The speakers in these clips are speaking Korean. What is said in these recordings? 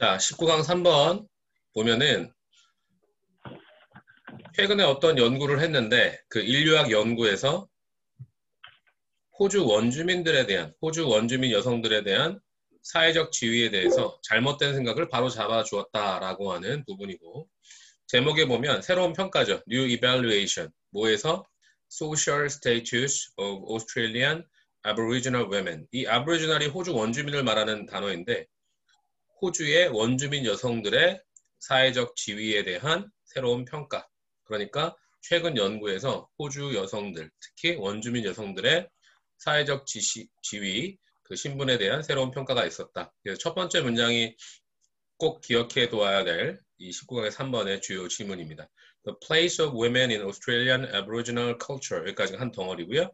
자, 19강 3번 보면은 최근에 어떤 연구를 했는데 그 인류학 연구에서 호주 원주민 여성들에 대한 사회적 지위에 대해서 잘못된 생각을 바로 잡아 주었다라고 하는 부분이고, 제목에 보면 새로운 평가죠. New Evaluation. 뭐에서? Social Status of Australian Aboriginal Women. 이 Aboriginal이 호주 원주민을 말하는 단어인데, 호주의 원주민 여성들의 사회적 지위에 대한 새로운 평가. 그러니까 최근 연구에서 호주 여성들, 특히 원주민 여성들의 사회적 지위, 그 신분에 대한 새로운 평가가 있었다. 그래서 첫 번째 문장이 꼭 기억해 둬야 될 이 19강의 3번의 주요 지문입니다. The place of women in Australian Aboriginal culture. 여기까지 한 덩어리고요.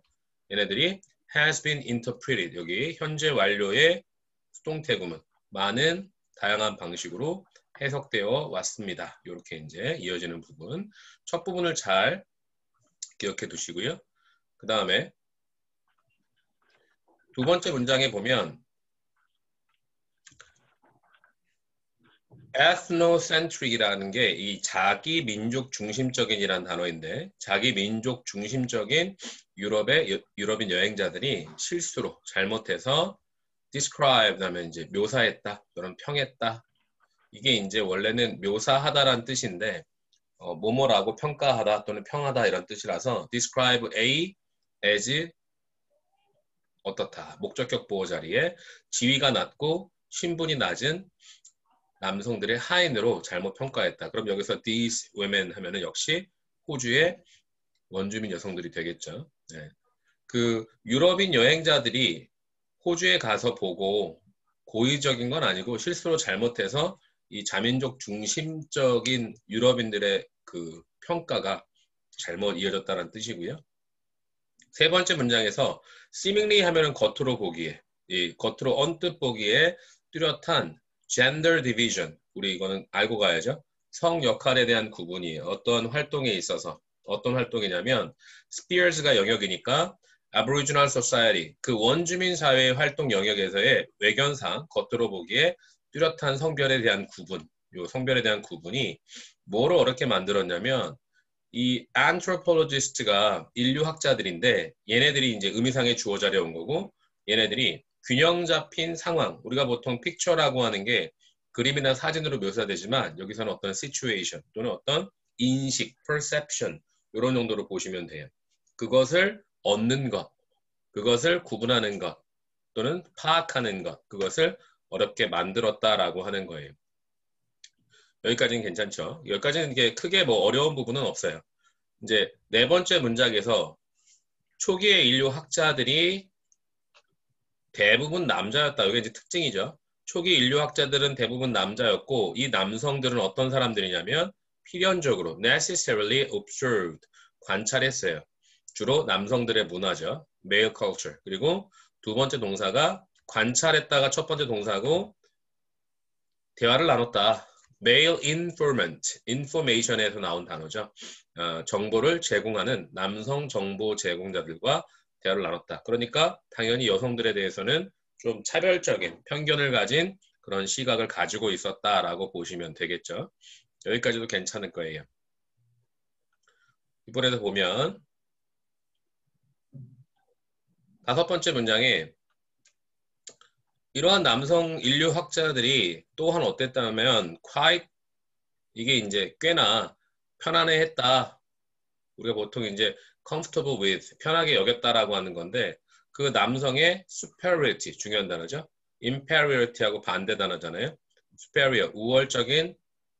얘네들이 has been interpreted. 여기 현재 완료의 수동태구문. 많은 다양한 방식으로 해석되어 왔습니다. 이렇게 이제 이어지는 부분. 첫 부분을 잘 기억해 두시고요. 그 다음에 두 번째 문장에 보면 ethnocentric이라는 게 이 자기 민족 중심적인이라는 단어인데, 자기 민족 중심적인 유럽인 여행자들이 실수로 잘못해서 describe 하면 이제 묘사했다 또는 평했다. 이게 이제 원래는 묘사하다라는 뜻인데 뭐뭐라고 평가하다 또는 평하다 이런 뜻이라서 describe A as 어떻다. 목적격 보호 자리에 지위가 낮고 신분이 낮은 남성들의 하인으로 잘못 평가했다. 그럼 여기서 these women 하면은 역시 호주의 원주민 여성들이 되겠죠. 네. 그 유럽인 여행자들이 호주에 가서 보고 고의적인 건 아니고 실수로 잘못해서 이 자민족 중심적인 유럽인들의 그 평가가 잘못 이어졌다는 뜻이고요. 세 번째 문장에서 seemingly 하면은 겉으로 보기에, 이 겉으로 언뜻 보기에 뚜렷한 gender division, 우리 이거는 알고 가야죠. 성 역할에 대한 구분이에요. 어떤 활동에 있어서 어떤 활동이냐면 스피어스가 영역이니까 Aboriginal Society, 그 원주민 사회의 활동 영역에서의 외견상 겉으로 보기에 뚜렷한 성별에 대한 구분, 요 성별에 대한 구분이 뭐로 어렵게 만들었냐면 이 anthropologist가 인류학자들인데 얘네들이 이제 의미상의 주어 자리에 온 거고, 얘네들이 균형 잡힌 상황, 우리가 보통 픽처라고 하는 게 그림이나 사진으로 묘사되지만 여기서는 어떤 situation 또는 어떤 인식, perception 이런 정도로 보시면 돼요. 그것을 얻는 것, 그것을 구분하는 것 또는 파악하는 것, 그것을 어렵게 만들었다라고 하는 거예요. 여기까지는 괜찮죠? 여기까지는 이게 크게 뭐 어려운 부분은 없어요. 이제 네 번째 문장에서 초기의 인류 학자들이 대부분 남자였다. 이게 이제 특징이죠. 초기 인류 학자들은 대부분 남자였고, 이 남성들은 어떤 사람들이냐면 필연적으로 necessarily observed, 관찰했어요. 주로 남성들의 문화죠. male culture. 그리고 두 번째 동사가 관찰했다가 첫 번째 동사고 대화를 나눴다. male informant, information에서 나온 단어죠. 정보를 제공하는 남성 정보 제공자들과 대화를 나눴다. 그러니까 당연히 여성들에 대해서는 좀 차별적인 편견을 가진 그런 시각을 가지고 있었다라고 보시면 되겠죠. 여기까지도 괜찮을 거예요. 이번에도 보면 다섯 번째 문장에 이러한 남성 인류 학자들이 또한 어땠다면 quite, 이게 이제 꽤나 편안해했다. 우리가 보통 이제 comfortable with, 편하게 여겼다라고 하는 건데, 그 남성의 superiority, 중요한 단어죠. inferiority하고 반대 단어잖아요. superior, 우월적인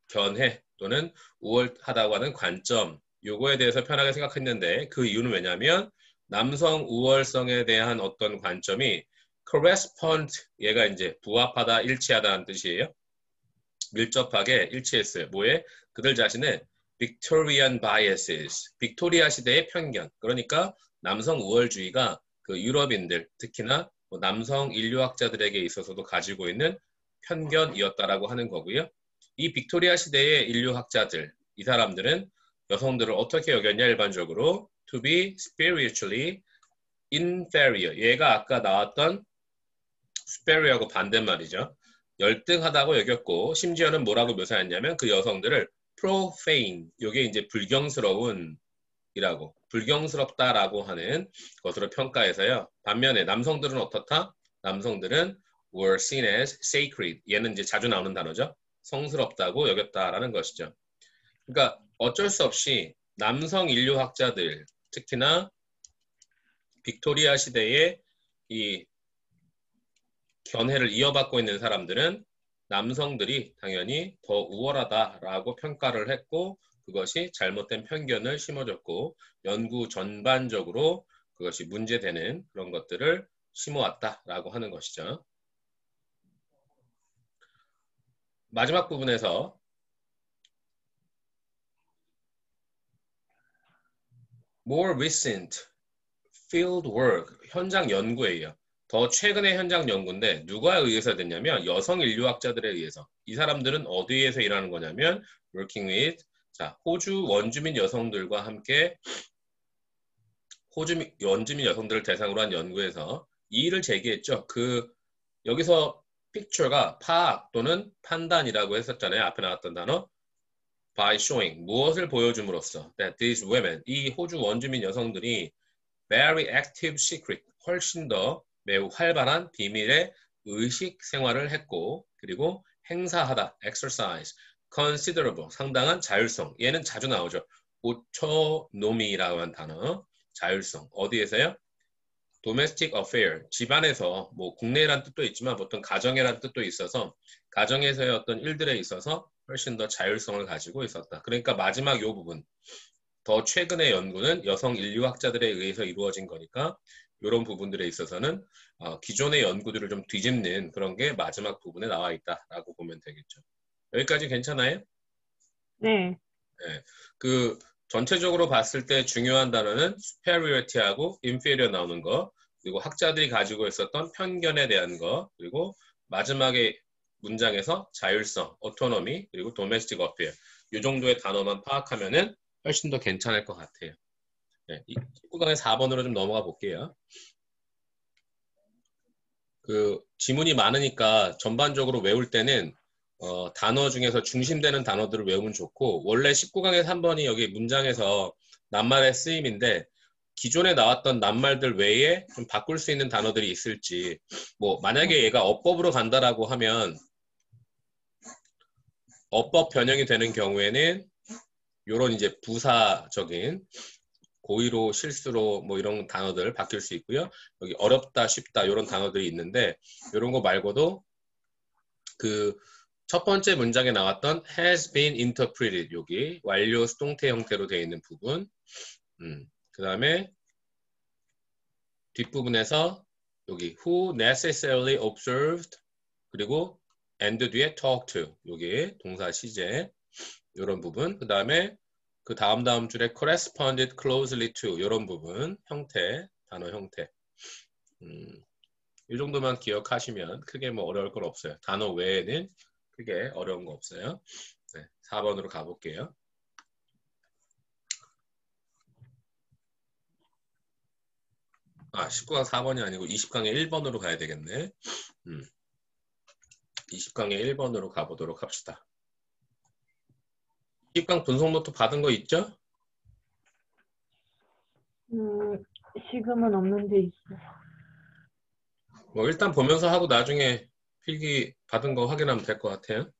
견해 또는 우월하다고 하는 관점, 요거에 대해서 편하게 생각했는데 그 이유는 왜냐하면 남성 우월성에 대한 어떤 관점이 correspond, 얘가 이제 부합하다, 일치하다는 뜻이에요. 밀접하게 일치했어요. 뭐에? 그들 자신의 Victorian biases, 빅토리아 시대의 편견. 그러니까 남성 우월주의가 그 유럽인들, 특히나 뭐 남성 인류학자들에게 있어서도 가지고 있는 편견이었다라고 하는 거고요. 이 빅토리아 시대의 인류학자들, 이 사람들은 여성들을 어떻게 여겼냐, 일반적으로 to be spiritually inferior. 얘가 아까 나왔던 superior하고 반대말이죠. 열등하다고 여겼고 심지어는 뭐라고 묘사했냐면 그 여성들을 profane, 요게 이제 불경스러운 이라고 불경스럽다라고 하는 것으로 평가해서요. 반면에 남성들은 어떻다? 남성들은 were seen as sacred. 얘는 이제 자주 나오는 단어죠. 성스럽다고 여겼다라는 것이죠. 그러니까 어쩔 수 없이 남성 인류학자들, 특히나 빅토리아 시대에 이 견해를 이어받고 있는 사람들은 남성들이 당연히 더 우월하다라고 평가를 했고 그것이 잘못된 편견을 심어줬고 연구 전반적으로 그것이 문제되는 그런 것들을 심어왔다라고 하는 것이죠. 마지막 부분에서 more recent field work, 현장 연구예요. 더 최근의 현장 연구인데 누가 의해서 됐냐면 여성 인류학자들에 의해서. 이 사람들은 어디에서 일하는 거냐면 working with 자, 호주 원주민 여성들과 함께 호주 원주민 여성들을 대상으로 한 연구에서 이 일을 제기했죠. 여기서 픽처가 파악 또는 판단이라고 했었잖아요. 앞에 나왔던 단어 by showing 무엇을 보여줌으로써 that these women 이 호주 원주민 여성들이 very active secret 훨씬 더 매우 활발한 비밀의 의식 생활을 했고 그리고 행사하다 exercise considerable 상당한 자율성 얘는 자주 나오죠. autonomy라고 하는 단어 자율성 어디에서요? domestic affair 집안에서 뭐 국내란 뜻도 있지만 보통 가정이란 뜻도 있어서 가정에서의 어떤 일들에 있어서 훨씬 더 자율성을 가지고 있었다. 그러니까 마지막 요 부분 더 최근의 연구는 여성 인류학자들에 의해서 이루어진 거니까 이런 부분들에 있어서는 기존의 연구들을 좀 뒤집는 그런 게 마지막 부분에 나와 있다라고 보면 되겠죠. 여기까지 괜찮아요? 네. 네. 전체적으로 봤을 때 중요한 단어는 superiority하고 inferior 나오는 거, 그리고 학자들이 가지고 있었던 편견에 대한 거, 그리고 마지막에 문장에서 자율성, autonomy, 그리고 domestic affair 이 정도의 단어만 파악하면은 훨씬 더 괜찮을 것 같아요. 네, 19강의 4번으로 좀 넘어가 볼게요. 지문이 많으니까 전반적으로 외울 때는 단어 중에서 중심되는 단어들을 외우면 좋고 원래 19강의 3번이 여기 문장에서 낱말의 쓰임인데 기존에 나왔던 낱말들 외에 좀 바꿀 수 있는 단어들이 있을지 뭐 만약에 얘가 어법으로 간다라고 하면 어법 변형이 되는 경우에는 요런 이제 부사적인 고의로 실수로 뭐 이런 단어들 바뀔 수 있고요. 여기 어렵다 쉽다 이런 단어들이 있는데 이런 거 말고도 첫 번째 문장에 나왔던 has been interpreted 여기 완료 수동태 형태로 되어 있는 부분 그 다음에 뒷부분에서 여기 who necessarily observed 그리고 and 뒤에 talk to 여기 동사 시제 이런 부분 그 다음에 그 다음 줄에 corresponded closely to 이런 부분 형태 단어 형태 이 정도만 기억하시면 크게 뭐 어려울 건 없어요. 단어 외에는 크게 어려운 거 없어요. 네, 4번으로 가볼게요. 아, 19강 4번이 아니고 20강의 1번으로 가야 되겠네. 20강의 1번으로 가보도록 합시다. 20강 분석 노트 받은 거 있죠? 지금은 없는데 있어요. 뭐 일단 보면서 하고 나중에 필기 받은 거 확인하면 될 것 같아요.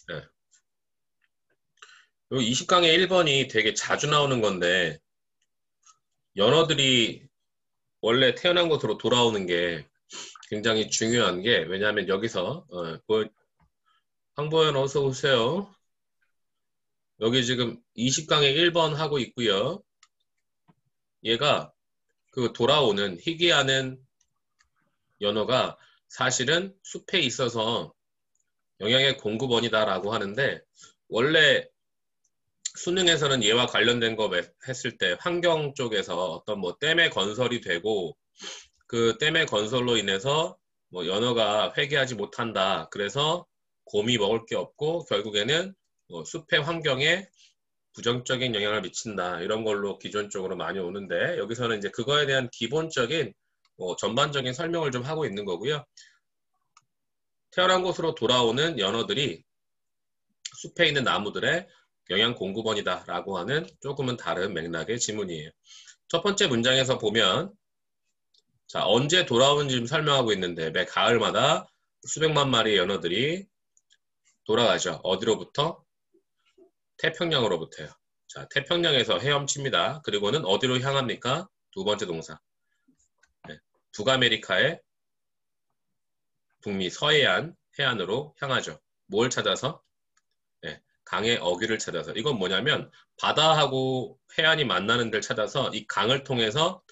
네. 요 20강의 1번이 되게 자주 나오는 건데 연어들이 원래 태어난 곳으로 돌아오는 게 굉장히 중요한 게 왜냐하면 여기서 황보현 어서 오세요. 여기 지금 20강의 1번 하고 있고요. 얘가 돌아오는 희귀하는 연어가 사실은 숲에 있어서 영양의 공급원이다라고 하는데 원래 수능에서는 얘와 관련된 거 했을 때 환경 쪽에서 어떤 뭐 댐의 건설이 되고 그 댐의 건설로 인해서 뭐 연어가 회귀하지 못한다. 그래서 곰이 먹을 게 없고 결국에는 뭐 숲의 환경에 부정적인 영향을 미친다. 이런 걸로 기존적으로 많이 오는데 여기서는 이제 그거에 대한 기본적인 전반적인 설명을 좀 하고 있는 거고요. 태어난 곳으로 돌아오는 연어들이 숲에 있는 나무들의 영양 공급원이다라고 하는 조금은 다른 맥락의 지문이에요. 첫 번째 문장에서 보면 자, 언제 돌아오는지 좀 설명하고 있는데 매 가을마다 수백만 마리의 연어들이 돌아가죠. 어디로부터? 태평양으로부터요. 자, 태평양에서 헤엄칩니다. 그리고는 어디로 향합니까? 두 번째 동사. 네, 북아메리카의 북미 서해안 해안으로 향하죠. 뭘 찾아서? 네, 강의 어귀를 찾아서. 이건 뭐냐면 바다하고 해안이 만나는 데를 찾아서 이 강을 통해서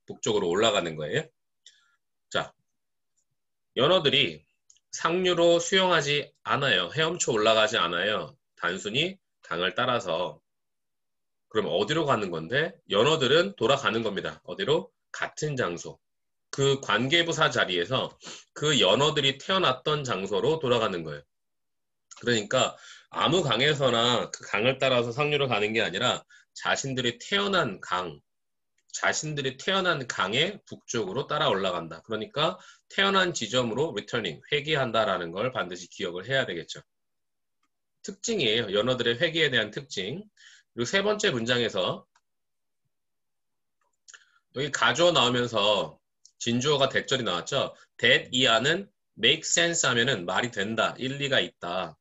북쪽으로 올라가는 거예요. 자, 연어들이 상류로 수영하지 않아요. 헤엄쳐 올라가지 않아요. 단순히 강을 따라서. 그럼 어디로 가는 건데? 연어들은 돌아가는 겁니다. 어디로? 같은 장소. 그 관계부사 자리에서 그 연어들이 태어났던 장소로 돌아가는 거예요. 그러니까 아무 강에서나 그 강을 따라서 상류로 가는 게 아니라 자신들이 태어난 강의 북쪽으로 따라 올라간다. 그러니까 태어난 지점으로 returning, 회귀한다라는 걸 반드시 기억을 해야 되겠죠. 특징이에요. 연어들의 회귀에 대한 특징. 그리고 세 번째 문장에서 여기 가주어 나오면서 진주어가 대절이 나왔죠. that 이 안은 make sense 하면은 말이 된다, 일리가 있다.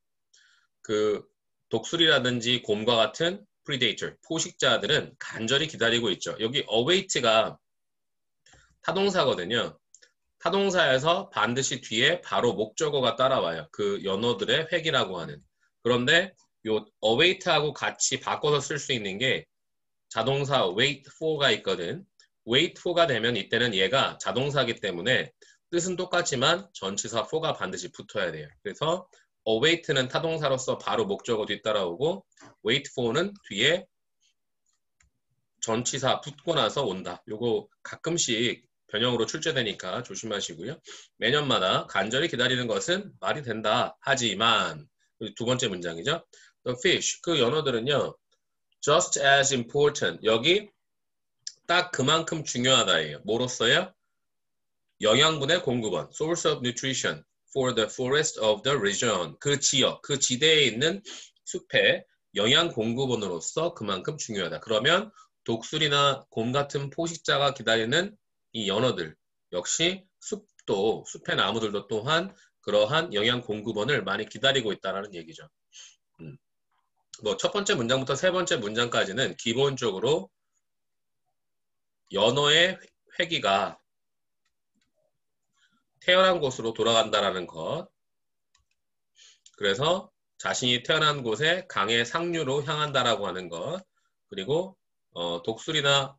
그 독수리라든지 곰과 같은 predator, 포식자들은 간절히 기다리고 있죠. 여기 await가 타동사거든요. 타동사에서 반드시 뒤에 바로 목적어가 따라와요. 그 연어들의 회귀라고 하는. 그런데 요 await하고 같이 바꿔서 쓸 수 있는 게 자동사 wait for가 있거든. wait for가 되면 이때는 얘가 자동사이기 때문에 뜻은 똑같지만 전치사 for가 반드시 붙어야 돼요. 그래서 await는 타동사로서 바로 목적어 뒤따라오고 wait for는 뒤에 전치사 붙고 나서 온다. 요거 가끔씩 변형으로 출제되니까 조심하시고요. 매년마다 간절히 기다리는 것은 말이 된다. 하지만 두 번째 문장이죠. The fish, 그 연어들은요. just as important. 여기 딱 그만큼 중요하다예요. 뭐로써요? 영양분의 공급원. source of nutrition for the forest of the region. 그 지역, 그 지대에 있는 숲의 영양 공급원으로서 그만큼 중요하다. 그러면 독수리나 곰 같은 포식자가 기다리는 이 연어들 역시 숲의 나무들도 또한 그러한 영양 공급원을 많이 기다리고 있다는 얘기죠. 뭐 첫 번째 문장부터 세 번째 문장까지는 기본적으로 연어의 회귀가 태어난 곳으로 돌아간다라는 것. 그래서 자신이 태어난 곳에 강의 상류로 향한다라고 하는 것. 그리고 독수리나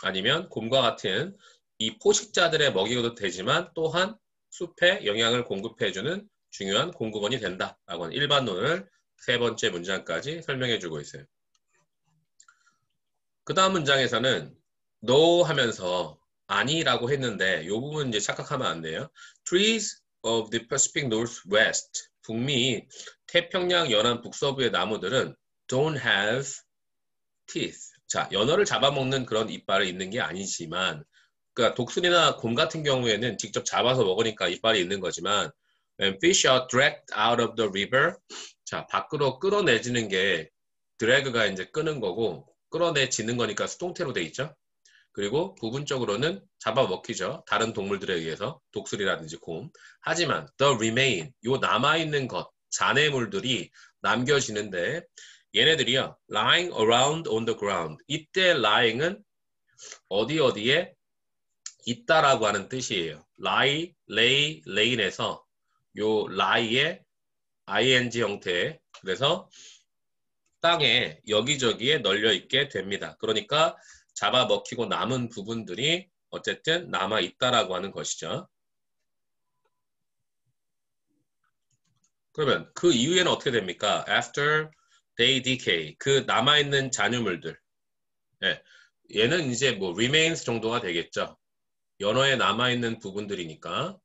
아니면 곰과 같은 이 포식자들의 먹이도 되지만 또한 숲에 영양을 공급해주는 중요한 공급원이 된다라고 하는 일반론을 세 번째 문장까지 설명해주고 있어요. 그 다음 문장에서는 no 하면서 아니라고 했는데 이 부분 이제 착각하면 안 돼요. Trees of the Pacific Northwest, 북미 태평양 연안 북서부의 나무들은 don't have teeth. 자, 연어를 잡아먹는 그런 이빨이 있는 게 아니지만, 그러니까 독수리나 곰 같은 경우에는 직접 잡아서 먹으니까 이빨이 있는 거지만, when fish are dragged out of the river, 자, 밖으로 끌어내지는 게 드래그가 이제 끄는 거고, 끌어내지는 거니까 수동태로 돼 있죠. 그리고 부분적으로는 잡아먹히죠. 다른 동물들에 의해서 독수리라든지 곰. 하지만 the remain, 요 남아있는 것, 잔해물들이 남겨지는데 얘네들이요. lying around on the ground. 이때 lying은 어디에 있다라고 하는 뜻이에요. lie, lay, lay인에서 요 lie의 ing 형태. 그래서 땅에 여기저기에 널려 있게 됩니다. 그러니까 잡아먹히고 남은 부분들이 어쨌든 남아 있다라고 하는 것이죠. 그러면 그 이후에는 어떻게 됩니까? After they decay. 그 남아있는 잔유물들. 예, 얘는 이제 뭐 remains 정도가 되겠죠. 연어에 남아있는 부분들이니까.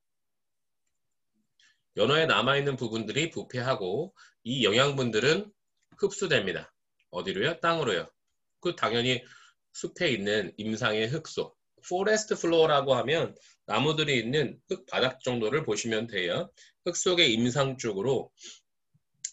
연어에 남아있는 부분들이 부패하고 이 영양분들은 흡수됩니다. 어디로요? 땅으로요. 그 당연히 숲에 있는 임상의 흙속, forest floor라고 하면 나무들이 있는 흙 바닥 정도를 보시면 돼요. 흙 속의 임상 쪽으로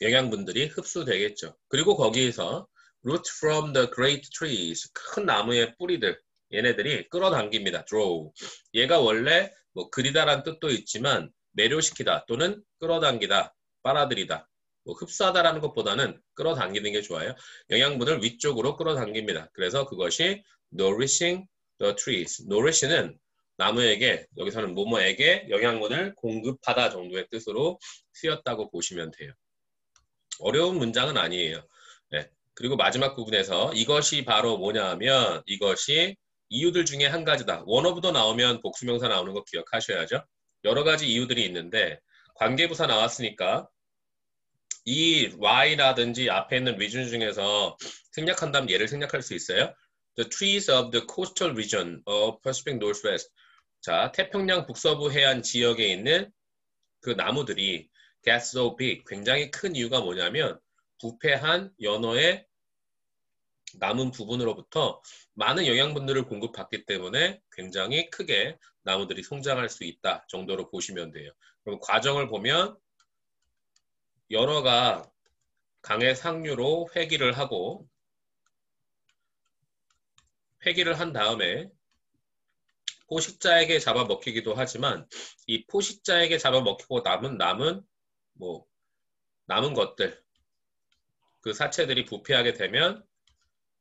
영양분들이 흡수되겠죠. 그리고 거기에서 root from the great trees, 큰 나무의 뿌리들, 얘네들이 끌어당깁니다. draw. 얘가 원래 뭐 그리다란 뜻도 있지만 매료시키다 또는 끌어당기다, 빨아들이다. 뭐 흡수하다라는 것보다는 끌어당기는 게 좋아요. 영양분을 위쪽으로 끌어당깁니다. 그래서 그것이 nourishing the trees. nourish는 나무에게, 여기서는 뭐뭐에게 영양분을 공급하다 정도의 뜻으로 쓰였다고 보시면 돼요. 어려운 문장은 아니에요. 네. 그리고 마지막 부분에서 이것이 바로 뭐냐 하면 이것이 이유들 중에 한 가지다. 원어부도 나오면 복수명사 나오는 거 기억하셔야죠. 여러 가지 이유들이 있는데 관계부사 나왔으니까 이 why라든지 앞에 있는 reason 중에서 생략한다면 얘를 생략할 수 있어요. The trees of the coastal region of Pacific Northwest. 자, 태평양 북서부 해안 지역에 있는 그 나무들이 get so big, 굉장히 큰 이유가 뭐냐면 부패한 연어의 남은 부분으로부터 많은 영양분들을 공급받기 때문에 굉장히 크게 나무들이 성장할 수 있다 정도로 보시면 돼요. 그럼 과정을 보면 연어가 강의 상류로 회귀를 하고 회귀를 한 다음에 포식자에게 잡아먹히기도 하지만 이 포식자에게 잡아먹히고 남은 것들, 그 사체들이 부패하게 되면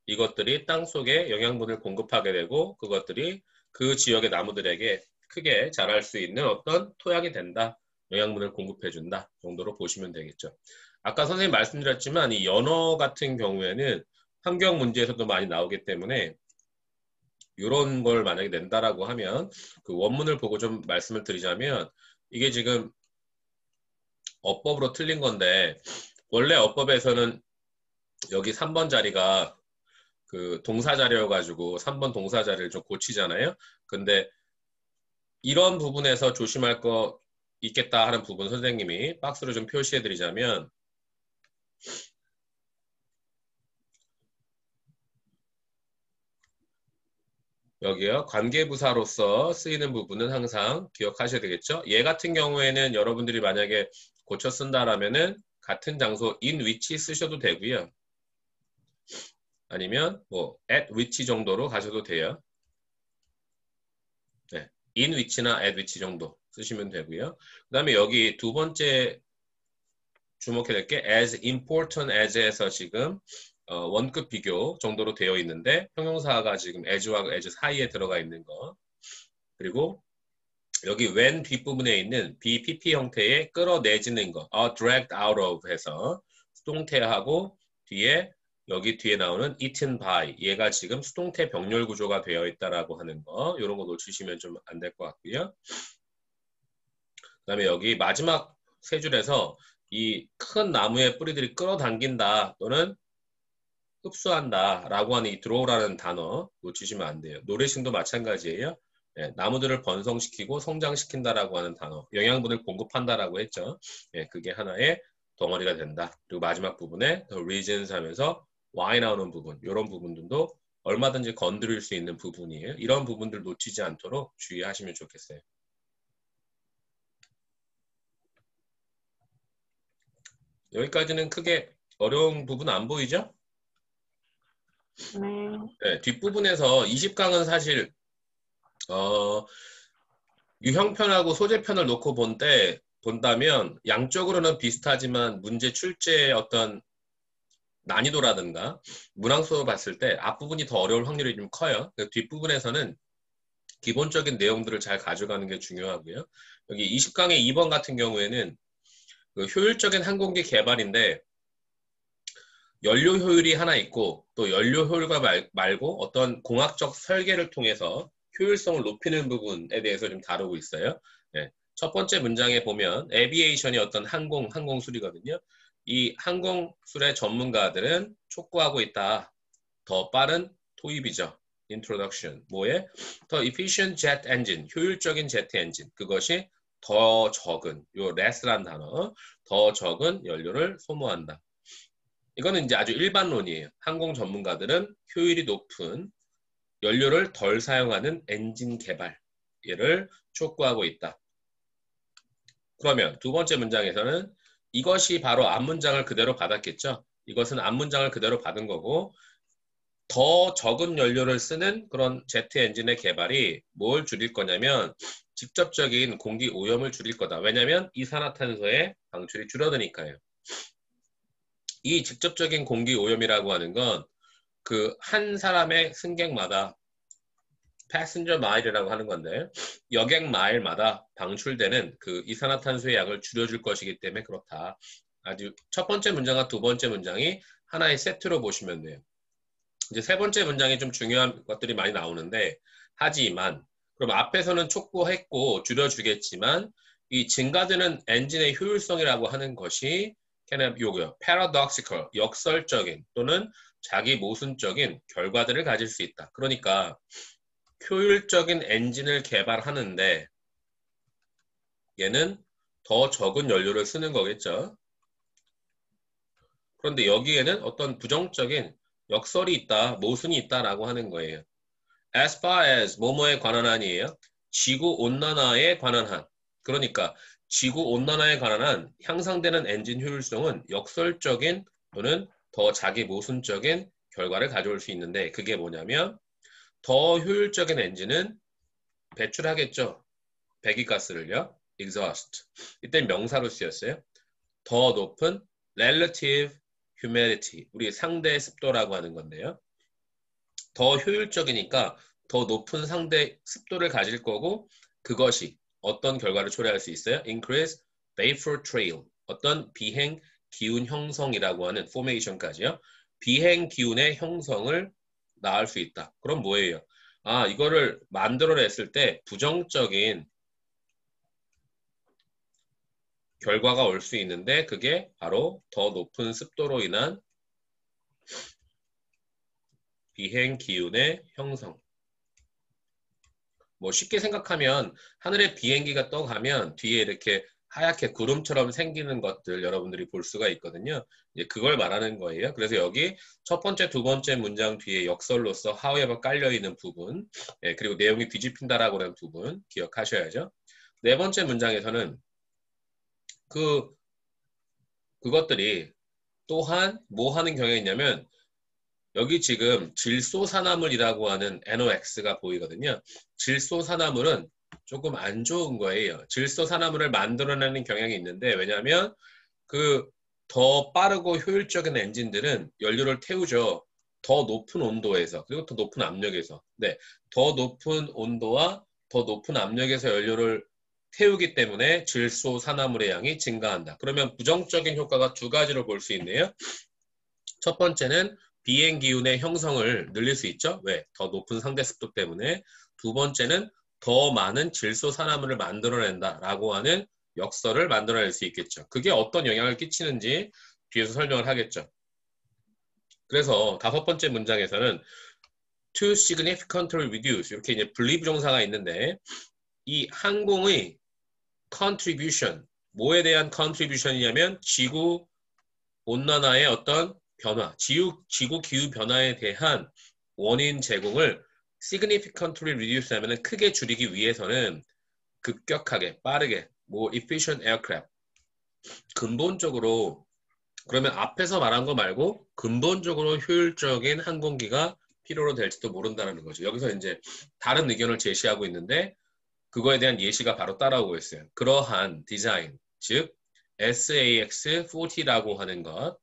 이것들이 땅 속에 영양분을 공급하게 되고 그것들이 그 지역의 나무들에게 크게 자랄 수 있는 어떤 토양이 된다. 영양분을 공급해준다 정도로 보시면 되겠죠. 아까 선생님 말씀드렸지만 이 연어 같은 경우에는 환경 문제에서도 많이 나오기 때문에 이런 걸 만약에 낸다라고 하면 그 원문을 보고 좀 말씀을 드리자면 이게 지금 어법으로 틀린 건데 원래 어법에서는 여기 3번 자리가 그 동사 자리여가지고 3번 동사 자리를 좀 고치잖아요. 근데 이런 부분에서 조심할 거 있겠다 하는 부분 선생님이 박스로 좀 표시해 드리자면 여기요. 관계부사로서 쓰이는 부분은 항상 기억하셔야 되겠죠. 얘 같은 경우에는 여러분들이 만약에 고쳐 쓴다라면은 같은 장소 in which 쓰셔도 되고요. 아니면 뭐 at which 정도로 가셔도 돼요. 네. in which나 at which 정도 쓰시면 되고요. 그 다음에 여기 두 번째 주목해야 될 게 as important as에서 지금 원급 비교 정도로 되어 있는데 형용사가 지금 as와 as 사이에 들어가 있는 거. 그리고 여기 when 뒷부분에 있는 BPP 형태의 끌어내지는 거, dragged out of 해서 수동태하고 뒤에 여기 뒤에 나오는 eaten by 얘가 지금 수동태 병렬 구조가 되어 있다라고 하는 거 이런 거 놓치시면 좀 안 될 것 같고요. 그다음에 여기 마지막 세 줄에서 이 큰 나무의 뿌리들이 끌어당긴다 또는 흡수한다 라고 하는 이 draw라는 단어 놓치시면 안 돼요. 노래싱도 마찬가지예요. 네, 나무들을 번성시키고 성장시킨다라고 하는 단어, 영양분을 공급한다라고 했죠. 네, 그게 하나의 덩어리가 된다. 그리고 마지막 부분에 the reasons 하면서 why 나오는 부분, 이런 부분들도 얼마든지 건드릴 수 있는 부분이에요. 이런 부분들 놓치지 않도록 주의하시면 좋겠어요. 여기까지는 크게 어려운 부분 안 보이죠? 네. 네, 뒷부분에서 20강은 사실 유형편하고 소재편을 놓고 본다면 양쪽으로는 비슷하지만 문제 출제의 어떤 난이도라든가 문항수로 봤을 때 앞부분이 더 어려울 확률이 좀 커요. 뒷부분에서는 기본적인 내용들을 잘 가져가는 게 중요하고요. 여기 20강의 2번 같은 경우에는 그 효율적인 항공기 개발인데 연료 효율이 하나 있고 또 연료 효율과 말고 어떤 공학적 설계를 통해서 효율성을 높이는 부분에 대해서 좀 다루고 있어요. 네. 첫 번째 문장에 보면 에비에이션이 어떤 항공술이거든요. 이 항공술의 전문가들은 촉구하고 있다. 더 빠른 도입이죠. introduction. 뭐에? 더 efficient jet engine. 효율적인 제트 엔진. 그것이 더 적은, 요 less란 단어. 더 적은 연료를 소모한다. 이거는 이제 아주 일반론이에요. 항공 전문가들은 효율이 높은 연료를 덜 사용하는 엔진 개발을 촉구하고 있다. 그러면 두 번째 문장에서는 이것이 바로 앞문장을 그대로 받았겠죠. 이것은 앞문장을 그대로 받은 거고 더 적은 연료를 쓰는 그런 제트 엔진의 개발이 뭘 줄일 거냐면 직접적인 공기 오염을 줄일 거다. 왜냐하면 이산화탄소의 방출이 줄어드니까요. 이 직접적인 공기 오염이라고 하는 건 그 한 사람의 승객마다 패신저 마일이라고 하는 건데 여객 마일마다 방출되는 그 이산화탄소의 양을 줄여줄 것이기 때문에 그렇다. 아주 첫 번째 문장과 두 번째 문장이 하나의 세트로 보시면 돼요. 이제 세 번째 문장이 좀 중요한 것들이 많이 나오는데 하지만 그럼 앞에서는 촉구했고 줄여주겠지만 이 증가되는 엔진의 효율성이라고 하는 것이 요거요. paradoxical, 역설적인 또는 자기 모순적인 결과들을 가질 수 있다. 그러니까 효율적인 엔진을 개발하는데 얘는 더 적은 연료를 쓰는 거겠죠. 그런데 여기에는 어떤 부정적인 역설이 있다, 모순이 있다라고 하는 거예요. As far as 뭐뭐에 관한 한이에요. 지구온난화에 관한 한. 그러니까 지구온난화에 관한 한 향상되는 엔진 효율성은 역설적인 또는 더 자기 모순적인 결과를 가져올 수 있는데 그게 뭐냐면 더 효율적인 엔진은 배출하겠죠. 배기가스를요. exhaust. 이때 명사로 쓰였어요. 더 높은 relative humidity. 우리 상대 습도라고 하는 건데요. 더 효율적이니까 더 높은 상대 습도를 가질 거고 그것이 어떤 결과를 초래할 수 있어요? Increase vapor trail. 어떤 비행 기운 형성이라고 하는 formation까지요. 비행 기운의 형성을 낳을 수 있다. 그럼 뭐예요? 아, 이거를 만들어냈을 때 부정적인 결과가 올 수 있는데 그게 바로 더 높은 습도로 인한 비행 기운의 형성. 뭐 쉽게 생각하면 하늘에 비행기가 떠가면 뒤에 이렇게 하얗게 구름처럼 생기는 것들 여러분들이 볼 수가 있거든요. 이제 그걸 말하는 거예요. 그래서 여기 첫 번째, 두 번째 문장 뒤에 역설로서 however 깔려있는 부분, 그리고 내용이 뒤집힌다라고 하는 부분 기억하셔야죠. 네 번째 문장에서는 그것들이 또한 뭐 하는 경향이 있냐면 여기 지금 질소산화물이라고 하는 NOx가 보이거든요. 질소산화물은 조금 안 좋은 거예요. 질소산화물을 만들어내는 경향이 있는데 왜냐하면 그 더 빠르고 효율적인 엔진들은 연료를 태우죠. 더 높은 온도에서 그리고 더 높은 압력에서. 네, 더 높은 온도와 더 높은 압력에서 연료를 태우기 때문에 질소산화물의 양이 증가한다. 그러면 부정적인 효과가 두 가지로 볼 수 있네요. 첫 번째는 비행 기운의 형성을 늘릴 수 있죠. 왜? 더 높은 상대 습도 때문에. 두 번째는 더 많은 질소산화물을 만들어낸다라고 하는 역설을 만들어낼 수 있겠죠. 그게 어떤 영향을 끼치는지 뒤에서 설명을 하겠죠. 그래서 다섯 번째 문장에서는 to significantly reduce 이렇게 이제 분리부정사가 있는데 이 항공의 contribution 뭐에 대한 contribution이냐면 지구 온난화의 어떤 변화, 지구 기후 변화에 대한 원인 제공을 significantly reduce 하면 크게 줄이기 위해서는 급격하게, 빠르게, 뭐 efficient aircraft, 근본적으로 그러면 앞에서 말한 거 말고 근본적으로 효율적인 항공기가 필요로 될지도 모른다는 거죠. 여기서 이제 다른 의견을 제시하고 있는데 그거에 대한 예시가 바로 따라오고 있어요. 그러한 디자인, 즉 SAX-40라고 하는 것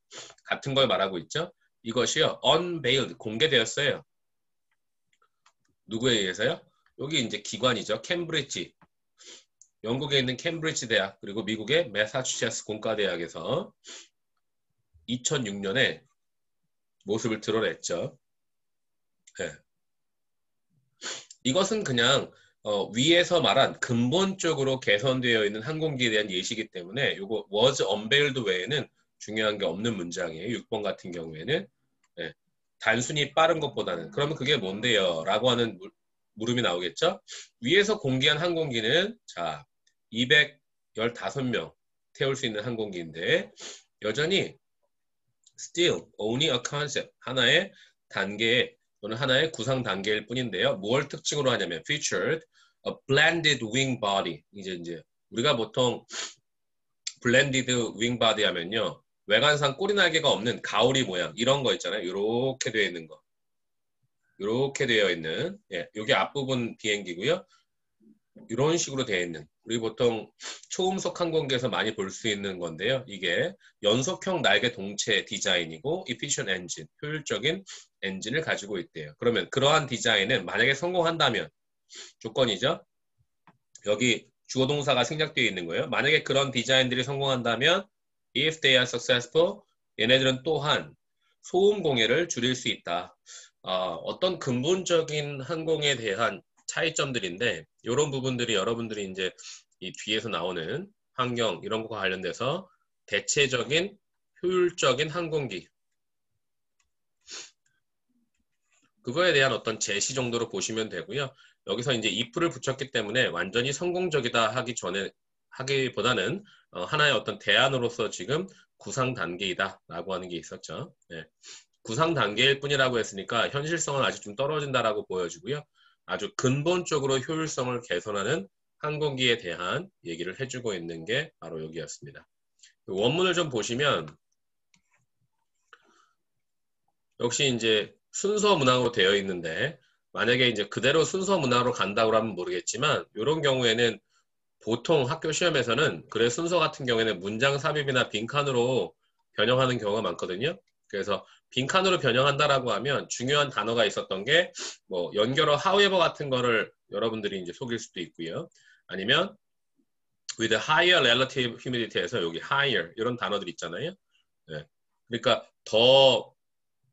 같은 걸 말하고 있죠. 이것이요. unveiled, 공개되었어요. 누구에 의해서요? 여기 이제 기관이죠. 캠브리지. 영국에 있는 캠브리지 대학 그리고 미국의 매사추세츠 공과대학에서 2006년에 모습을 드러냈죠. 네. 이것은 그냥 위에서 말한 근본적으로 개선되어 있는 항공기에 대한 예시이기 때문에 이거 was unveiled 외에는 중요한 게 없는 문장이에요. 6번 같은 경우에는 네. 단순히 빠른 것보다는 그러면 그게 뭔데요? 라고 하는 물음이 나오겠죠. 위에서 공개한 항공기는 자 215명 태울 수 있는 항공기인데 여전히 still only a concept 하나의 단계에 또는 하나의 구상 단계일 뿐인데요. 뭘 특징으로 하냐면 featured a blended wing body. 이제 우리가 보통 blended wing body 하면요. 외관상 꼬리 날개가 없는 가오리 모양 이런 거 있잖아요. 이렇게 되어 있는 거. 이렇게 되어 있는 여기 앞부분 비행기고요. 이런 식으로 되어 있는 우리 보통 초음속 항공기에서 많이 볼 수 있는 건데요. 이게 연속형 날개 동체 디자인이고 efficient engine, 효율적인 엔진을 가지고 있대요. 그러면 그러한 디자인은 만약에 성공한다면 조건이죠. 여기 주어 동사가 생략되어 있는 거예요. 만약에 그런 디자인들이 성공한다면 if they are successful, 얘네들은 또한 소음 공해를 줄일 수 있다. 어떤 근본적인 항공에 대한 차이점들인데 이런 부분들이 여러분들이 이제 이 뒤에서 나오는 환경 이런 것과 관련돼서 대체적인 효율적인 항공기 그거에 대한 어떤 제시 정도로 보시면 되고요. 여기서 이제 if를 붙였기 때문에 완전히 성공적이다 하기보다는 하나의 어떤 대안으로서 지금 구상 단계이다 라고 하는 게 있었죠. 구상 단계일 뿐이라고 했으니까 현실성은 아직 좀 떨어진다라고 보여지고요. 아주 근본적으로 효율성을 개선하는 항공기에 대한 얘기를 해주고 있는 게 바로 여기였습니다. 원문을 좀 보시면 역시 이제 순서 문항으로 되어 있는데 만약에 이제 그대로 순서 문항으로 간다고 하면 모르겠지만 이런 경우에는 보통 학교 시험에서는 글의 순서 같은 경우에는 문장 삽입이나 빈칸으로 변형하는 경우가 많거든요. 그래서 빈칸으로 변형한다라고 하면 중요한 단어가 있었던 게 뭐 연결어 however 같은 거를 여러분들이 이제 속일 수도 있고요. 아니면 with higher relative humidity에서 여기 higher 이런 단어들 있잖아요. 그러니까 더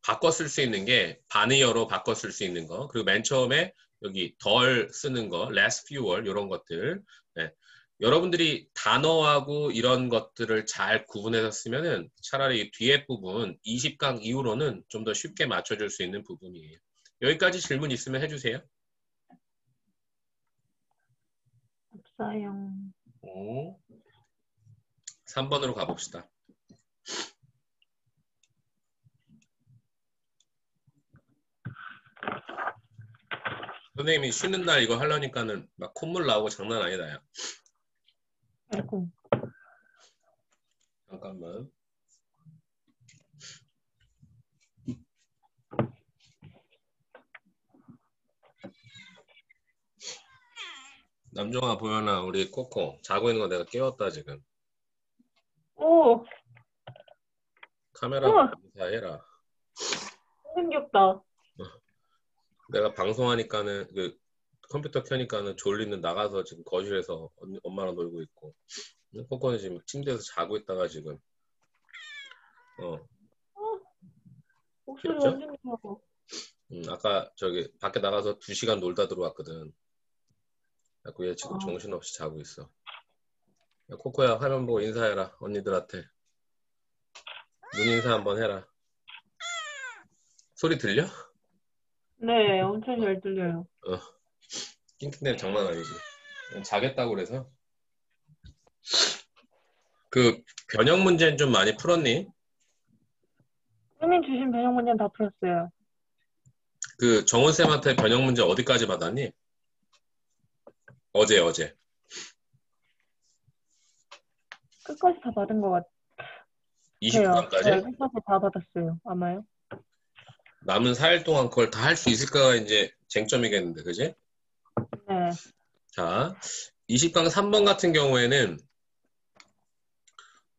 바꿔 쓸 수 있는 게 반의어로 바꿔 쓸 수 있는 거 그리고 맨 처음에 여기 덜 쓰는 거 less fewer 이런 것들 여러분들이 단어하고 이런 것들을 잘 구분해서 쓰면은 차라리 뒤에 부분 20강 이후로는 좀 더 쉽게 맞춰줄 수 있는 부분이에요. 여기까지 질문 있으면 해주세요. 없어요. 3번으로 가봅시다. 선생님이 쉬는 날 이거 하려니까는 막 콧물 나오고 장난 아니다. 야. 아이고. 잠깐만. 남정아 보현아 우리 코코 자고 있는 거 내가 깨웠다 지금. 오, 카메라 인사해라. 생겼다. 내가 방송하니까는 그 컴퓨터 켜니까는 졸리는 나가서 지금 거실에서 엄마랑 놀고 있고 코코는 지금 침대에서 자고 있다가 지금 목소리 귀엽죠? 완전 좋아. 아까 저기 밖에 나가서 2시간 놀다 들어왔거든. 그래서 얘 지금 아. 정신없이 자고 있어. 야, 코코야 화면 보고 인사해라 언니들한테. 눈 인사 한번 해라. 소리 들려? 네, 엄청 잘 들려요. 낑낑대는 장난 아니지. 자겠다고 그래서. 그 변형 문제는 좀 많이 풀었니? 선생님 주신 변형 문제는 다 풀었어요. 그 정원쌤한테 변형 문제 어디까지 받았니? 어제. 끝까지 다 받은 것 같아요. 20강까지? 네, 끝까지 다 받았어요. 아마요? 남은 4일 동안 그걸 다 할 수 있을까가 이제 쟁점이겠는데, 그지? 네. 자, 20강 3번 같은 경우에는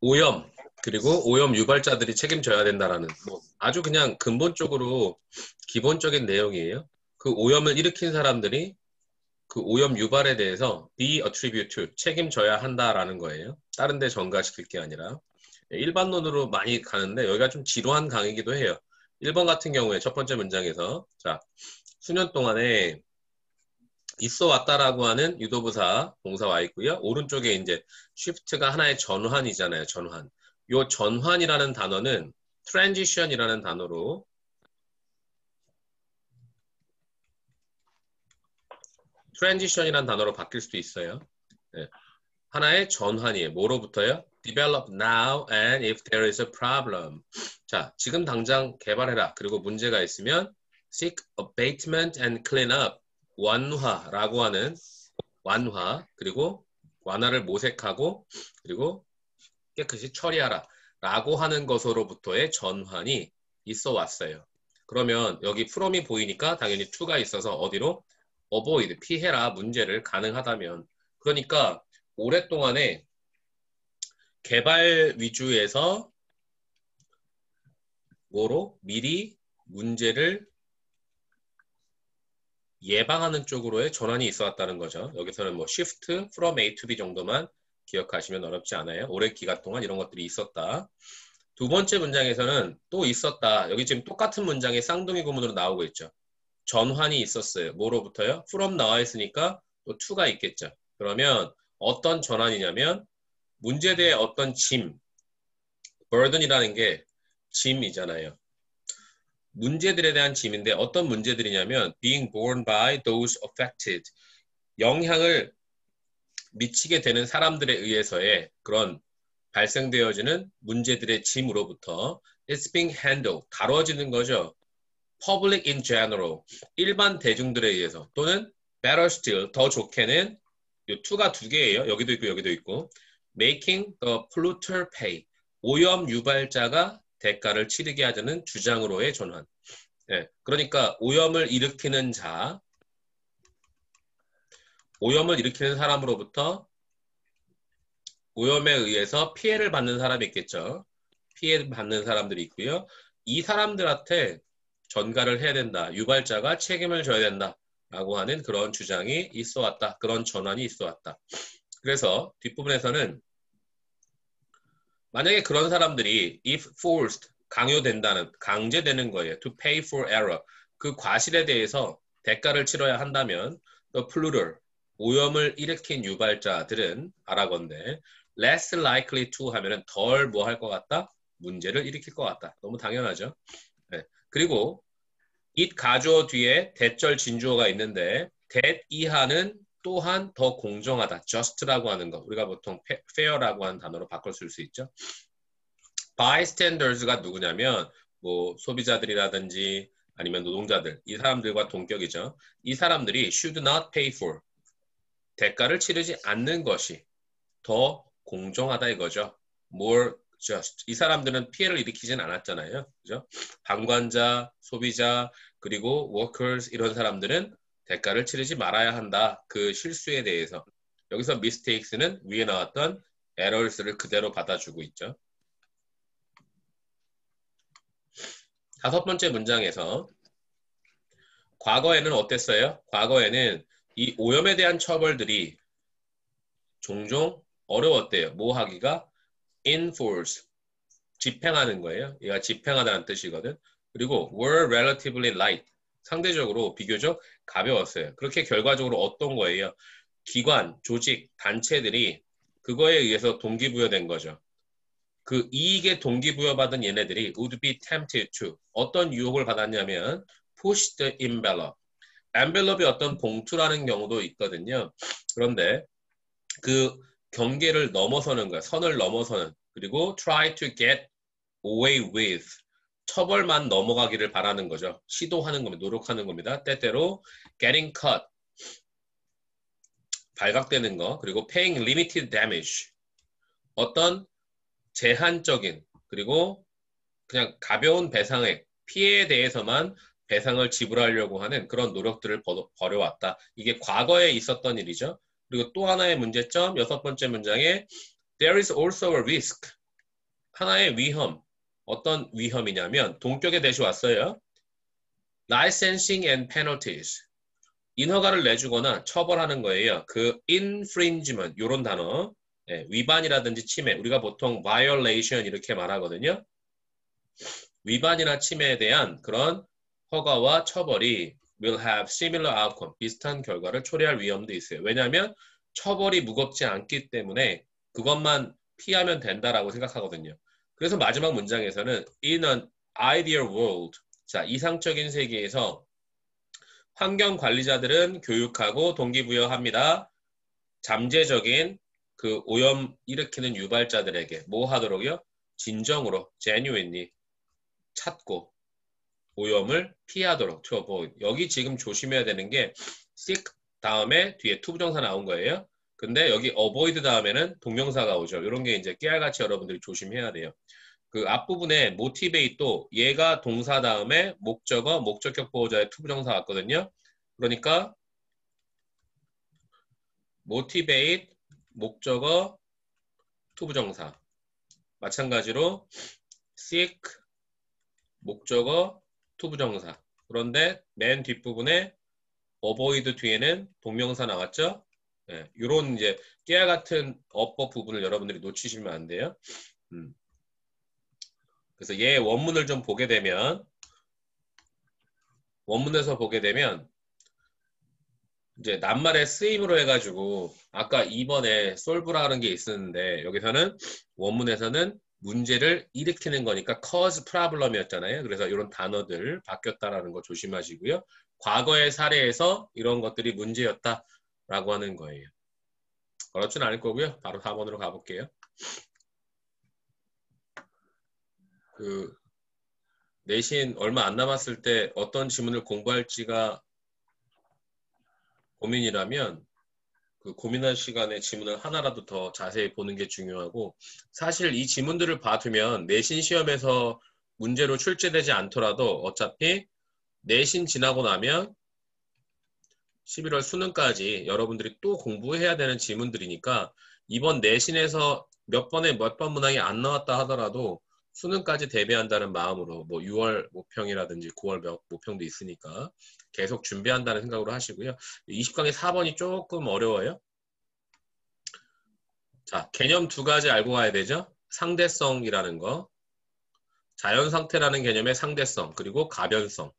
오염, 그리고 오염 유발자들이 책임져야 된다라는 뭐 아주 그냥 근본적으로 기본적인 내용이에요. 그 오염을 일으킨 사람들이 그 오염 유발에 대해서 be attribute to, 책임져야 한다라는 거예요. 다른 데 전가시킬 게 아니라. 일반론으로 많이 가는데 여기가 좀 지루한 강의이기도 해요. 1번 같은 경우에 첫 번째 문장에서 자, 수년 동안에 있어 왔다라고 하는 유도부사 동사 와 있고요. 오른쪽에 이제 shift가 하나의 전환이잖아요. 전환. 요 전환이라는 단어는 transition이라는 단어로 transition이라는 단어로 바뀔 수도 있어요. 네. 하나의 전환이에요. 뭐로부터요? Develop now and if there is a problem. 자, 지금 당장 개발해라. 그리고 문제가 있으면 seek abatement and clean up. 완화라고 하는 완화 그리고 완화를 모색하고 그리고 깨끗이 처리하라 라고 하는 것으로부터의 전환이 있어 왔어요. 그러면 여기 from이 보이니까 당연히 to가 있어서 어디로? avoid, 피해라 문제를 가능하다면. 그러니까 오랫동안에 개발 위주에서 뭐로? 미리 문제를 예방하는 쪽으로의 전환이 있어 왔다는 거죠. 여기서는 뭐 shift from A to B 정도만 기억하시면 어렵지 않아요. 오랜 기간 동안 이런 것들이 있었다. 두 번째 문장에서는 또 있었다. 여기 지금 똑같은 문장이 쌍둥이 구문으로 나오고 있죠. 전환이 있었어요. 뭐로부터요? from 나와 있으니까 또 to가 있겠죠. 그러면 어떤 전환이냐면 문제대의 어떤 짐, burden이라는 게 짐이잖아요. 문제들에 대한 짐인데 어떤 문제들이냐면 being borne by those affected, 영향을 미치게 되는 사람들에 의해서의 그런 발생되어지는 문제들의 짐으로부터 it's being handled, 다뤄지는 거죠. public in general, 일반 대중들에 의해서 또는 better still, 더 좋게는 이 to가 두 개예요. 여기도 있고 여기도 있고 making the polluter pay, 오염 유발자가 대가를 치르게 하자는 주장으로의 전환. 네, 그러니까 오염을 일으키는 자, 오염을 일으키는 사람으로부터 오염에 의해서 피해를 받는 사람이 있겠죠. 피해를 받는 사람들이 있고요. 이 사람들한테 전가를 해야 된다. 유발자가 책임을 져야 된다. 라고 하는 그런 주장이 있어 왔다. 그런 전환이 있어 왔다. 그래서 뒷부분에서는 만약에 그런 사람들이 if forced, 강요된다는, 강제되는 거예요. to pay for error, 그 과실에 대해서 대가를 치러야 한다면 the polluter, 오염을 일으킨 유발자들은 알아건대 less likely to 하면은 덜 뭐 할 것 같다? 문제를 일으킬 것 같다. 너무 당연하죠. 네. 그리고 it 가주어 뒤에 대절 진주어가 있는데 that 이하는 또한 더 공정하다. just라고 하는 거. 우리가 보통 fair라고 하는 단어로 바꿔 쓸 수 있죠. bystanders가 누구냐면 뭐 소비자들이라든지 아니면 노동자들, 이 사람들과 동격이죠. 이 사람들이 should not pay for, 대가를 치르지 않는 것이 더 공정하다 이거죠. more just. 이 사람들은 피해를 일으키진 않았잖아요. 그죠? 방관자, 소비자, 그리고 workers 이런 사람들은 대가를 치르지 말아야 한다. 그 실수에 대해서. 여기서 mistakes는 위에 나왔던 errors를 그대로 받아주고 있죠. 다섯 번째 문장에서 과거에는 어땠어요? 과거에는 이 오염에 대한 처벌들이 종종 어려웠대요. 뭐 하기가? enforce, 집행하는 거예요. 얘가 집행하다는 뜻이거든. 그리고 were relatively light, 상대적으로 비교적 가벼웠어요. 그렇게 결과적으로 어떤 거예요? 기관, 조직, 단체들이 그거에 의해서 동기부여된 거죠. 그 이익에 동기부여받은 얘네들이 would be tempted to, 어떤 유혹을 받았냐면 push the envelope, envelope이 어떤 봉투라는 경우도 있거든요. 그런데 그 경계를 넘어서는 거야. 선을 넘어서는. 그리고 try to get away with, 처벌만 넘어가기를 바라는 거죠. 시도하는 겁니다. 노력하는 겁니다. 때때로 getting cut, 발각되는 거. 그리고 paying limited damage, 어떤 제한적인 그리고 그냥 가벼운 배상액, 피해에 대해서만 배상을 지불하려고 하는 그런 노력들을 벌여왔다. 이게 과거에 있었던 일이죠. 그리고 또 하나의 문제점, 여섯 번째 문장에 there is also a risk, 하나의 위험. 어떤 위험이냐면 동격에 대시 왔어요. licensing and penalties, 인허가를 내주거나 처벌하는 거예요. 그 infringement, 이런 단어, 네, 위반이라든지 침해, 우리가 보통 violation 이렇게 말하거든요. 위반이나 침해에 대한 그런 허가와 처벌이 will have similar outcome, 비슷한 결과를 초래할 위험도 있어요. 왜냐하면 처벌이 무겁지 않기 때문에 그것만 피하면 된다라고 생각하거든요. 그래서 마지막 문장에서는 in an ideal world, 자, 이상적인 세계에서 환경 관리자들은 교육하고 동기부여합니다. 잠재적인 그 오염 일으키는 유발자들에게 뭐 하도록요? 진정으로 genuinely 찾고 오염을 피하도록 to avoid. 여기 지금 조심해야 되는 게 seek 다음에 뒤에 to 부정사 나온 거예요. 근데 여기 avoid 다음에는 동명사가 오죠. 이런 게 이제 깨알같이 여러분들이 조심해야 돼요. 그 앞부분에 motivate도 얘가 동사 다음에 목적어, 목적격 보호자의 to 부정사 왔거든요. 그러니까 motivate, 목적어, to 부정사. 마찬가지로 seek, 목적어, to 부정사. 그런데 맨 뒷부분에 avoid 뒤에는 동명사 나왔죠? 네, 이런 이제 깨알 같은 어법 부분을 여러분들이 놓치시면 안 돼요. 그래서 얘 원문을 좀 보게 되면 원문에서 보게 되면 이제 낱말의 쓰임으로 해가지고 아까 2번에 solve라는 게 있었는데 여기서는 원문에서는 문제를 일으키는 거니까 cause problem이었잖아요. 그래서 이런 단어들 바뀌었다라는 거 조심하시고요. 과거의 사례에서 이런 것들이 문제였다라고 하는 거예요. 어렵진 않을 거고요. 바로 4번으로 가볼게요. 그 내신 얼마 안 남았을 때 어떤 지문을 공부할지가 고민이라면 그 고민할 시간에 지문을 하나라도 더 자세히 보는 게 중요하고 사실 이 지문들을 봐두면 내신 시험에서 문제로 출제되지 않더라도 어차피 내신 지나고 나면 11월 수능까지 여러분들이 또 공부해야 되는 지문들이니까 이번 내신에서 몇 번에 몇 번 문항이 안 나왔다 하더라도 수능까지 대비한다는 마음으로 뭐 6월 모평이라든지 9월 모평도 있으니까 계속 준비한다는 생각으로 하시고요. 20강의 4번이 조금 어려워요. 자, 개념 두 가지 알고 가야 되죠. 상대성이라는 거, 자연상태라는 개념의 상대성, 그리고 가변성.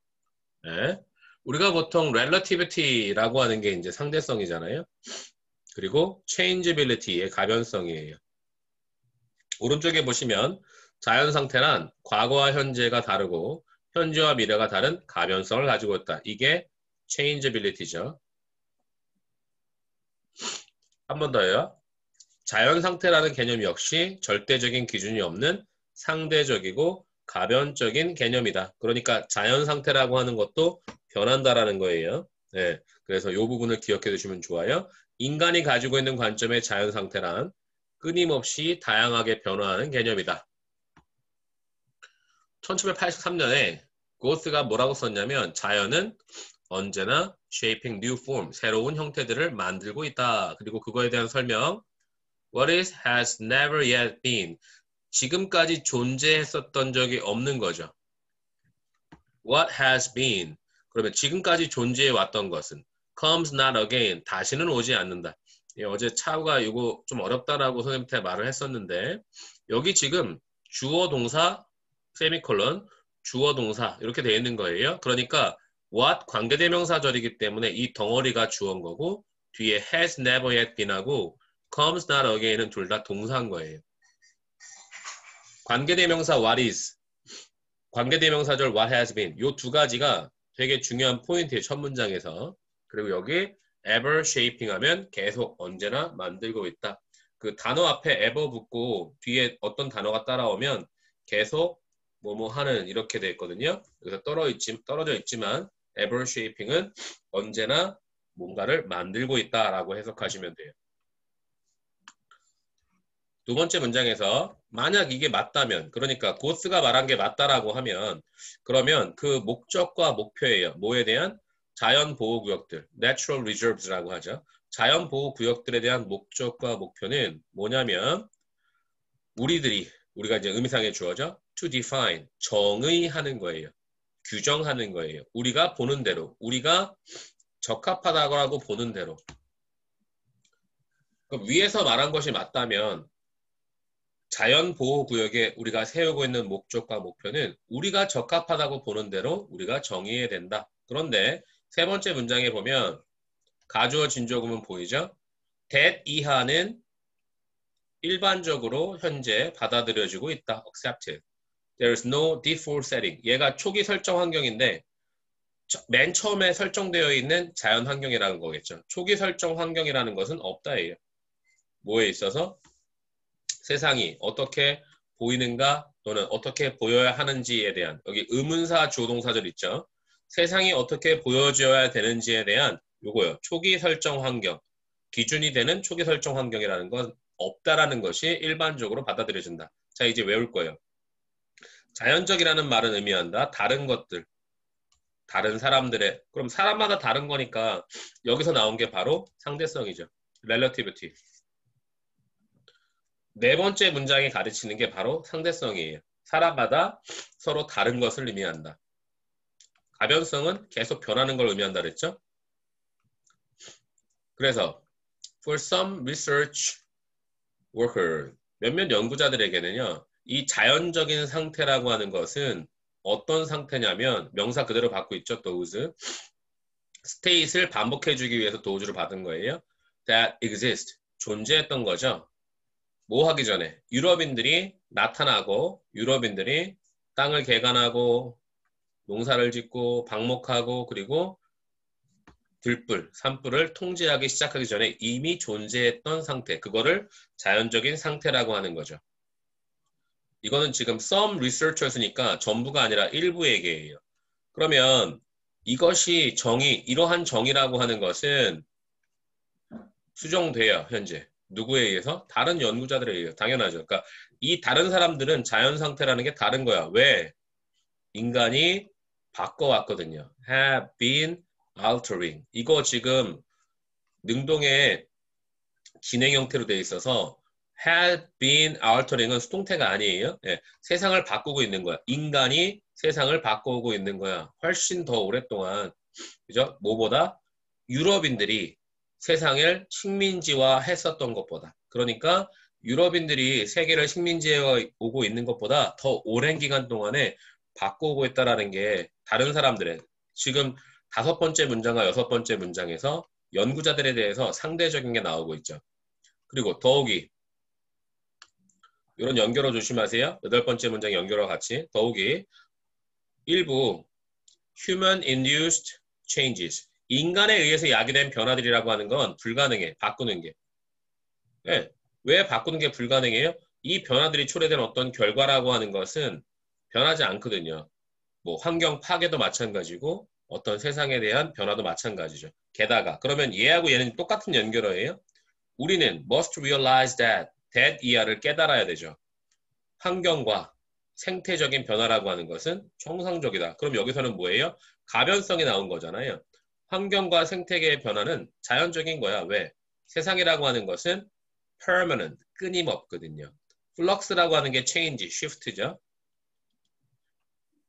네. 우리가 보통 relativity라고 하는 게 이제 상대성이잖아요. 그리고 changeability의 가변성이에요. 오른쪽에 보시면 자연상태란 과거와 현재가 다르고 현재와 미래가 다른 가변성을 가지고 있다. 이게 changeability죠. 한 번 더요. 자연상태라는 개념 역시 절대적인 기준이 없는 상대적이고 가변적인 개념이다. 그러니까 자연상태라고 하는 것도 변한다라는 거예요. 네, 그래서 이 부분을 기억해 두시면 좋아요. 인간이 가지고 있는 관점의 자연상태란 끊임없이 다양하게 변화하는 개념이다. 1783년에 고스가 뭐라고 썼냐면 자연은 언제나 shaping new form, 새로운 형태들을 만들고 있다. 그리고 그거에 대한 설명 What is has never yet been. 지금까지 존재했었던 적이 없는 거죠. What has been. 그러면 지금까지 존재해 왔던 것은 comes not again. 다시는 오지 않는다. 예, 어제 차우가 이거 좀 어렵다라고 선생님한테 말을 했었는데 여기 지금 주어 동사 세미콜론 주어 동사 이렇게 되어 있는 거예요. 그러니까 what 관계대명사절이기 때문에 이 덩어리가 주어인 거고 뒤에 has never yet been하고 comes not again은 둘 다 동사인 거예요. 관계대명사 what is, 관계대명사절 what has been 이 두 가지가 되게 중요한 포인트예요. 첫 문장에서. 그리고 여기 ever shaping 하면 계속 언제나 만들고 있다. 그 단어 앞에 ever 붙고 뒤에 어떤 단어가 따라오면 계속 뭐뭐 하는 이렇게 돼 있거든요. 그래서 떨어져 있지만 ever shaping은 언제나 뭔가를 만들고 있다라고 해석하시면 돼요. 두 번째 문장에서 만약 이게 맞다면 그러니까 고스가 말한 게 맞다라고 하면 그러면 그 목적과 목표예요. 뭐에 대한? 자연보호구역들, natural reserves라고 하죠. 자연보호구역들에 대한 목적과 목표는 뭐냐면 우리가 이제 의미상의 주어죠. to define, 정의하는 거예요. 규정하는 거예요. 우리가 보는 대로, 우리가 적합하다고 보는 대로. 그럼 위에서 말한 것이 맞다면 자연보호구역에 우리가 세우고 있는 목적과 목표는 우리가 적합하다고 보는 대로 우리가 정의해야 된다. 그런데 세 번째 문장에 보면 가주어 진조구문 보이죠? that 이하는 일반적으로 현재 받아들여지고 있다. accepted. There is no default setting. 얘가 초기 설정 환경인데 맨 처음에 설정되어 있는 자연 환경이라는 거겠죠. 초기 설정 환경이라는 것은 없다예요. 뭐에 있어서? 세상이 어떻게 보이는가 또는 어떻게 보여야 하는지에 대한 여기 의문사 주어동사절 있죠. 세상이 어떻게 보여져야 되는지에 대한 요거요. 초기 설정 환경. 기준이 되는 초기 설정 환경이라는 건 없다라는 것이 일반적으로 받아들여진다. 자, 이제 외울 거예요. 자연적이라는 말은 의미한다. 다른 것들. 다른 사람들의. 그럼 사람마다 다른 거니까 여기서 나온 게 바로 상대성이죠. relativity. 네 번째 문장이 가르치는 게 바로 상대성이에요. 사람마다 서로 다른 것을 의미한다. 가변성은 계속 변하는 걸 의미한다 그랬죠? 그래서 for some research worker 몇몇 연구자들에게는요. 이 자연적인 상태라고 하는 것은 어떤 상태냐면 명사 그대로 받고 있죠. those state을 반복해주기 위해서 도주를 받은 거예요. that exist 존재했던 거죠. 뭐 하기 전에 유럽인들이 나타나고 유럽인들이 땅을 개간하고 농사를 짓고 방목하고 그리고 들불, 산불을 통제하기 시작하기 전에 이미 존재했던 상태, 그거를 자연적인 상태라고 하는 거죠. 이거는 지금 some researchers니까 전부가 아니라 일부에게예요. 그러면 이것이 정의, 이러한 정의라고 하는 것은 수정돼요, 현재. 누구에 의해서? 다른 연구자들에 의해서. 당연하죠. 그러니까 이 다른 사람들은 자연 상태라는 게 다른 거야. 왜? 인간이 바꿔왔거든요. have been altering. 이거 지금 능동의 진행 형태로 되어 있어서 have been altering은 수동태가 아니에요. 예, 세상을 바꾸고 있는 거야. 인간이 세상을 바꾸고 있는 거야. 훨씬 더 오랫동안. 그죠? 뭐보다? 유럽인들이 세상을 식민지화 했었던 것보다. 그러니까 유럽인들이 세계를 식민지해 오고 있는 것보다 더 오랜 기간 동안에 바꾸고 있다라는 게 다른 사람들의 지금 5번째 문장과 6번째 문장에서 연구자들에 대해서 상대적인 게 나오고 있죠. 그리고 더욱이 이런 연결어 조심하세요. 8번째 문장 연결어 같이 더욱이 일부 human induced changes 인간에 의해서 야기된 변화들이라고 하는 건 불가능해. 바꾸는 게. 네. 왜 바꾸는 게 불가능해요? 이 변화들이 초래된 어떤 결과라고 하는 것은 변하지 않거든요. 뭐 환경 파괴도 마찬가지고 어떤 세상에 대한 변화도 마찬가지죠. 게다가 그러면 얘하고 얘는 똑같은 연결어예요. 우리는 must realize that 이하를 깨달아야 되죠. 환경과 생태적인 변화라고 하는 것은 정상적이다. 그럼 여기서는 뭐예요? 가변성이 나온 거잖아요. 환경과 생태계의 변화는 자연적인 거야. 왜? 세상이라고 하는 것은 permanent, 끊임없거든요. flux라고 하는 게 change, shift죠.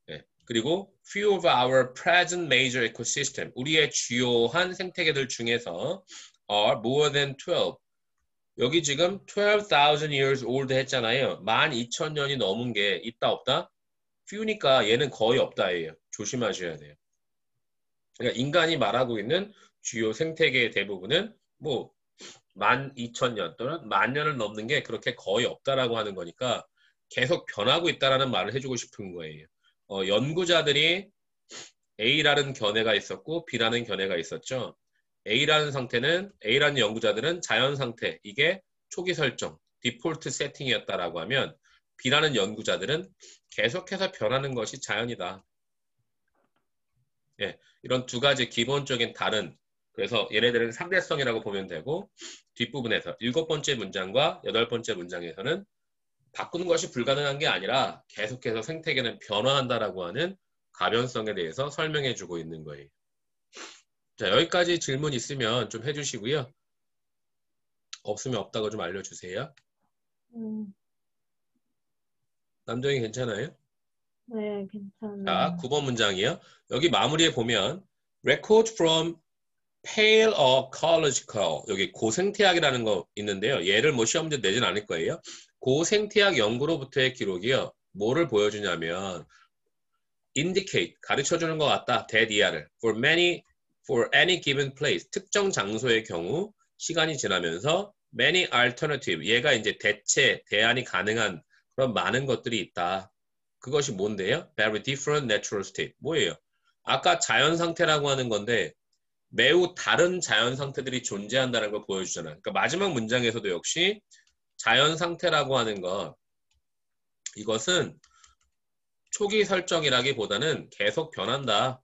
네. 그리고 few of our present major ecosystem, 우리의 주요한 생태계들 중에서 are more than 12. 여기 지금 12,000 years old 했잖아요. 12,000년이 넘은 게 있다 없다? few니까 얘는 거의 없다예요. 조심하셔야 돼요. 그러니까 인간이 말하고 있는 주요 생태계의 대부분은 뭐 12,000년 또는 10,000년을 넘는 게 그렇게 거의 없다라고 하는 거니까 계속 변하고 있다라는 말을 해주고 싶은 거예요. 연구자들이 A라는 견해가 있었고 B라는 견해가 있었죠. A라는 상태는 A라는 연구자들은 자연 상태 이게 초기 설정 디폴트 세팅이었다라고 하면 B라는 연구자들은 계속해서 변하는 것이 자연이다. 예, 이런 두 가지 기본적인 다른 그래서 얘네들은 상대성이라고 보면 되고 뒷부분에서 7번째 문장과 8번째 문장에서는 바꾸는 것이 불가능한 게 아니라 계속해서 생태계는 변화한다라고 하는 가변성에 대해서 설명해 주고 있는 거예요. 자, 여기까지 질문 있으면 좀 해주시고요. 없으면 없다고 좀 알려주세요. 남정이 괜찮아요? 네, 괜찮아요. 자, 9번 문장이요. 여기 마무리에 보면 record from paleoecological 여기 고생태학이라는 거 있는데요. 얘를 뭐 시험 문제 내진 않을 거예요. 고생태학 연구로부터의 기록이요. 뭐를 보여주냐면 indicate 가르쳐주는 것 같다. that 이하를 for any given place 특정 장소의 경우 시간이 지나면서 many alternative 얘가 이제 대체 대안이 가능한 그런 많은 것들이 있다. 그것이 뭔데요? Very different natural state. 뭐예요? 아까 자연 상태라고 하는 건데 매우 다른 자연 상태들이 존재한다는 걸 보여주잖아요. 그러니까 마지막 문장에서도 역시 자연 상태라고 하는 것 이것은 초기 설정이라기보다는 계속 변한다.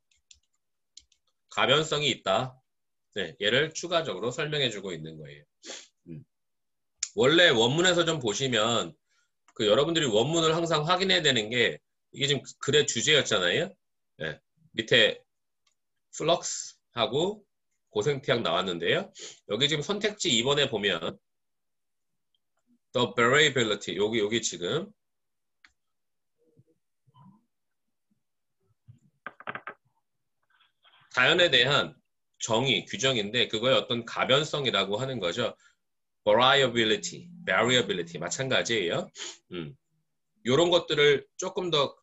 가변성이 있다. 네, 얘를 추가적으로 설명해주고 있는 거예요. 원래 원문에서 좀 보시면 그 여러분들이 원문을 항상 확인해야 되는 게 이게 지금 글의 주제였잖아요. 네, 밑에 flux하고 고생티약 나왔는데요. 여기 지금 선택지 2번에 보면 the variability 여기 지금 자연에 대한 정의, 규정인데 그거의 어떤 가변성이라고 하는 거죠. variability 마찬가지예요. 이런 것들을 조금 더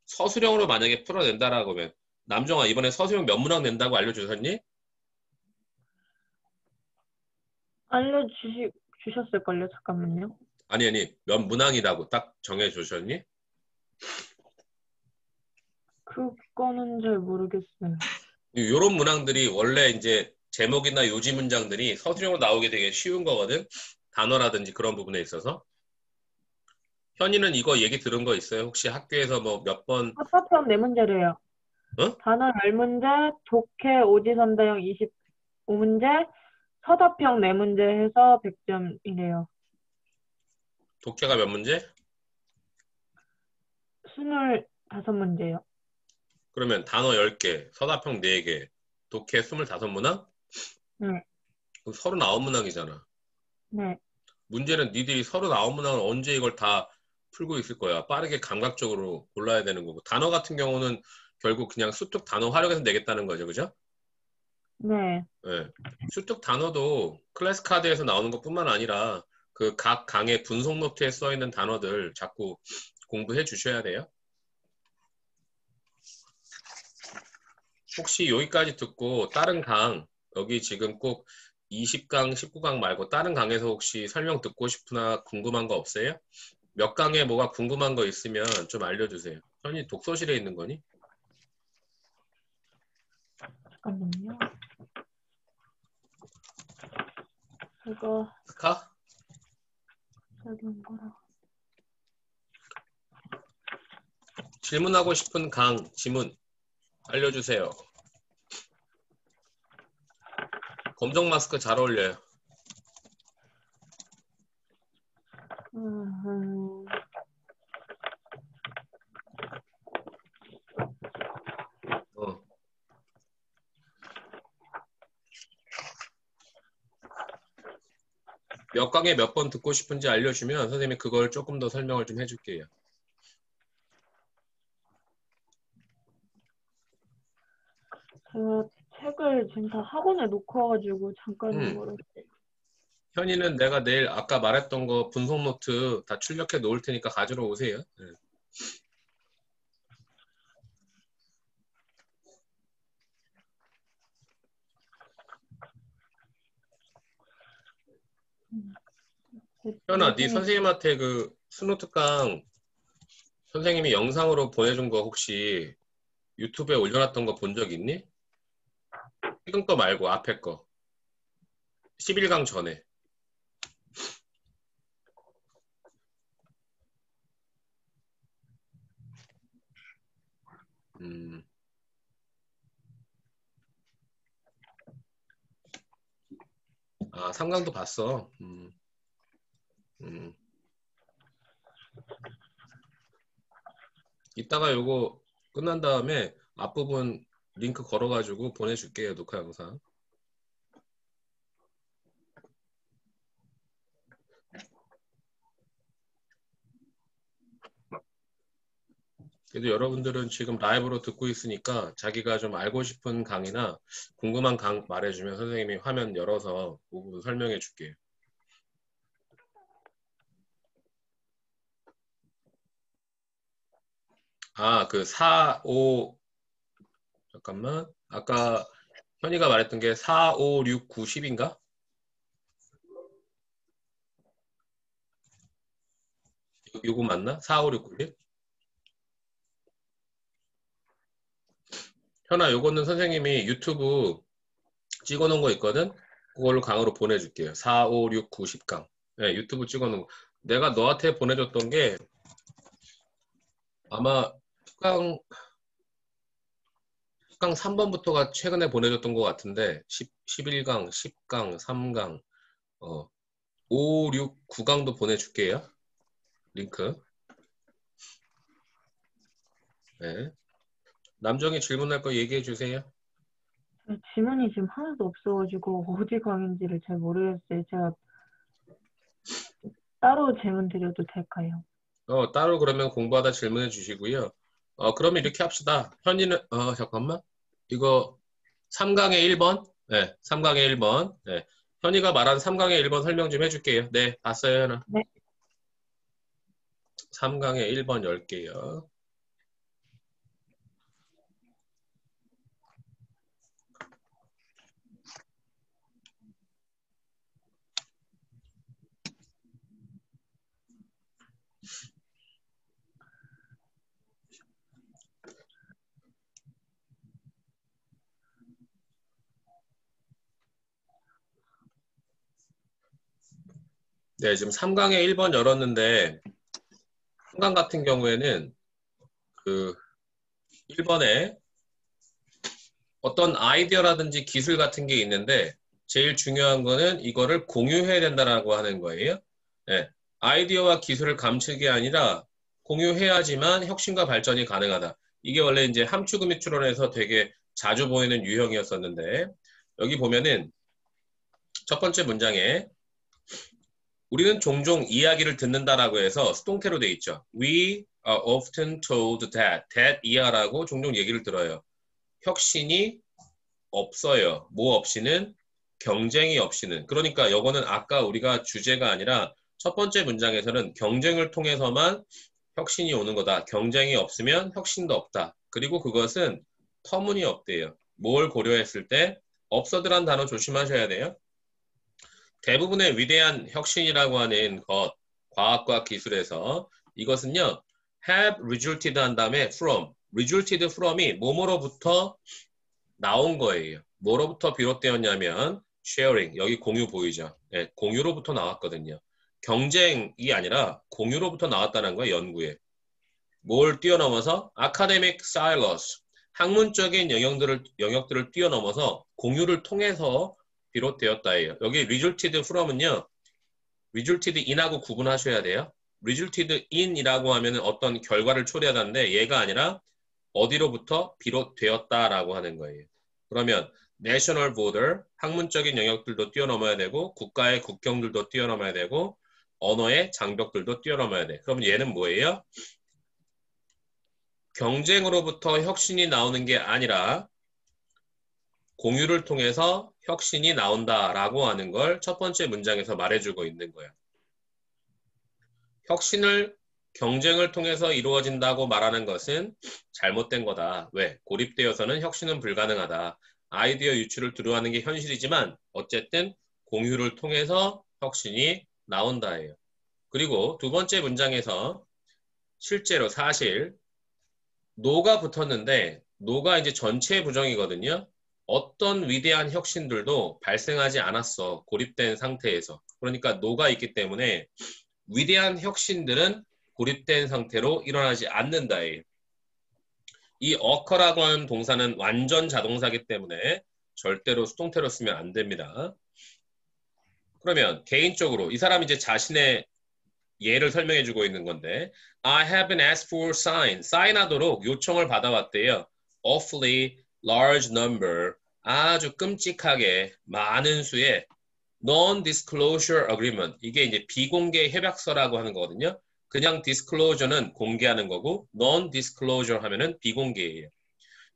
서술형으로 만약에 풀어낸다라고 하면 남정아 이번에 서술형 몇 문항 낸다고 알려주셨니? 알려주셨을걸요? 잠깐만요. 아니 몇 문항이라고 딱 정해주셨니? 그거는 잘 모르겠어요. 이런 문항들이 원래 이제 제목이나 요지 문장들이 서술형으로 나오기 되게 쉬운 거거든. 단어라든지 그런 부분에 있어서. 현이는 이거 얘기 들은 거 있어요? 혹시 학교에서 뭐 몇 번, 화사편 4문제래요. 어? 단어 10문제, 독해 오지선다형 25문제, 서답형 4문제 해서 100점이래요. 독해가 몇 문제? 25문제요. 그러면 단어 10개, 서답형 4개, 독해 25문항? 네. 그럼 39문항이잖아. 네. 문제는 니들이 39문항을 언제 이걸 다 풀고 있을 거야. 빠르게 감각적으로 골라야 되는 거고. 단어 같은 경우는 결국 그냥 수특 단어 활용해서 내겠다는 거죠. 그죠? 네. 네. 수특 단어도 클래스 카드에서 나오는 것뿐만 아니라 그 각 강의 분석 노트에 써 있는 단어들 자꾸 공부해 주셔야 돼요. 혹시 여기까지 듣고 다른 강, 여기 지금 꼭 20강, 19강 말고 다른 강에서 혹시 설명 듣고 싶으나 궁금한 거 없어요? 몇 강에 뭐가 궁금한 거 있으면 좀 알려주세요. 현이 독서실에 있는 거니? 잠깐만요. 이거 스카? 여기 거라. 질문하고 싶은 강, 지문 알려주세요. 검정 마스크 잘 어울려요. 어. 몇 강에 몇 번 듣고 싶은지 알려주면 선생님이 그걸 조금 더 설명을 좀 해줄게요. 제가 책을 지금 다 학원에 놓고 와가지고 잠깐 모르겠어요. 현이는 내가 내일 아까 말했던 거 분석 노트 다 출력해 놓을 테니까 가지러 오세요. 네. 현아, 네 선생님한테 그 스노트강 선생님이 영상으로 보내준 거 혹시 유튜브에 올려놨던 거 본 적 있니? 최근 거 말고 앞에 거. 11강 전에. 아, 3강도 봤어. 이따가 요거 끝난 다음에 앞부분 링크 걸어가지고 보내줄게요. 녹화 영상. 그래도 여러분들은 지금 라이브로 듣고 있으니까 자기가 좀 알고 싶은 강이나 궁금한 강 말해주면 선생님이 화면 열어서 그 부분 설명해 줄게요. 아, 그 4, 5 잠깐만. 아까 현이가 말했던 게 4, 5, 6, 9, 10인가? 요거 맞나? 4, 5, 6, 9, 10? 현아, 요거는 선생님이 유튜브 찍어놓은 거 있거든? 그걸로 강으로 보내줄게요. 4, 5, 6, 9, 10강. 네, 유튜브 찍어놓은 거. 내가 너한테 보내줬던 게 아마 특강 3번부터가 최근에 보내줬던 것 같은데 11강, 10강, 3강, 5, 6, 9강도 보내줄게요. 링크. 네. 남정이 질문할 거 얘기해 주세요. 질문이 지금 하나도 없어가지고 어디 강인지를 잘 모르겠어요. 제가 따로 질문 드려도 될까요? 따로 그러면 공부하다 질문해 주시고요. 그러면 이렇게 합시다. 현이는, 잠깐만. 이거 3강의 1번? 네, 3강의 1번. 네. 현이가 말한 3강의 1번 설명 좀 해줄게요. 네, 봤어요, 현아. 네. 3강의 1번 열게요. 네, 지금 3강의 1번 열었는데, 3강 같은 경우에는 그 1번에 어떤 아이디어라든지 기술 같은 게 있는데, 제일 중요한 거는 이거를 공유해야 된다라고 하는 거예요. 네, 아이디어와 기술을 감추기 아니라 공유해야지만 혁신과 발전이 가능하다. 이게 원래 이제 함축음이 추론에서 되게 자주 보이는 유형이었었는데, 여기 보면은 첫 번째 문장에 우리는 종종 이야기를 듣는다라고 해서 수동태로 돼 있죠. We are often told that 이하라고 종종 얘기를 들어요. 혁신이 없어요. 뭐 없이는? 경쟁이 없이는. 그러니까 이거는 아까 우리가 주제가 아니라 첫 번째 문장에서는 경쟁을 통해서만 혁신이 오는 거다. 경쟁이 없으면 혁신도 없다. 그리고 그것은 터무니없대요. 뭘 고려했을 때 없어드란 단어 조심하셔야 돼요. 대부분의 위대한 혁신이라고 하는 것, 과학과 기술에서 이것은요, have resulted 한 다음에 from, resulted from이 뭐뭐로부터 나온 거예요. 뭐로부터 비롯되었냐면 sharing, 여기 공유 보이죠? 네, 공유로부터 나왔거든요. 경쟁이 아니라 공유로부터 나왔다는 거예요, 연구에. 뭘 뛰어넘어서? academic silos, 학문적인 영역들을 뛰어넘어서 공유를 통해서 비롯되었다예요. 여기 resulted from은요, resulted in하고 구분하셔야 돼요. resulted in이라고 하면 어떤 결과를 초래하다는데 얘가 아니라 어디로부터 비롯되었다라고 하는 거예요. 그러면 national border, 학문적인 영역들도 뛰어넘어야 되고 국가의 국경들도 뛰어넘어야 되고 언어의 장벽들도 뛰어넘어야 돼. 그럼 얘는 뭐예요? 경쟁으로부터 혁신이 나오는 게 아니라 공유를 통해서 혁신이 나온다라고 하는 걸 첫 번째 문장에서 말해주고 있는 거야. 혁신을 경쟁을 통해서 이루어진다고 말하는 것은 잘못된 거다. 왜? 고립되어서는 혁신은 불가능하다. 아이디어 유출을 두려워하는 게 현실이지만 어쨌든 공유를 통해서 혁신이 나온다예요. 그리고 두 번째 문장에서 실제로 사실 노가 붙었는데 노가 이제 전체 부정이거든요. 어떤 위대한 혁신들도 발생하지 않았어. 고립된 상태에서. 그러니까 노가 있기 때문에 위대한 혁신들은 고립된 상태로 일어나지 않는다예요. 이 occur라고 하는 동사는 완전 자동사이기 때문에 절대로 수동태로 쓰면 안 됩니다. 그러면 개인적으로 이 사람이 이제 자신의 예를 설명해 주고 있는 건데 I haven't asked for sign. 사인하도록 요청을 받아왔대요. Awfully large number. 아주 끔찍하게 많은 수의 non-disclosure agreement. 이게 이제 비공개 협약서라고 하는 거거든요. 그냥 disclosure는 공개하는 거고 non-disclosure 하면은 비공개예요.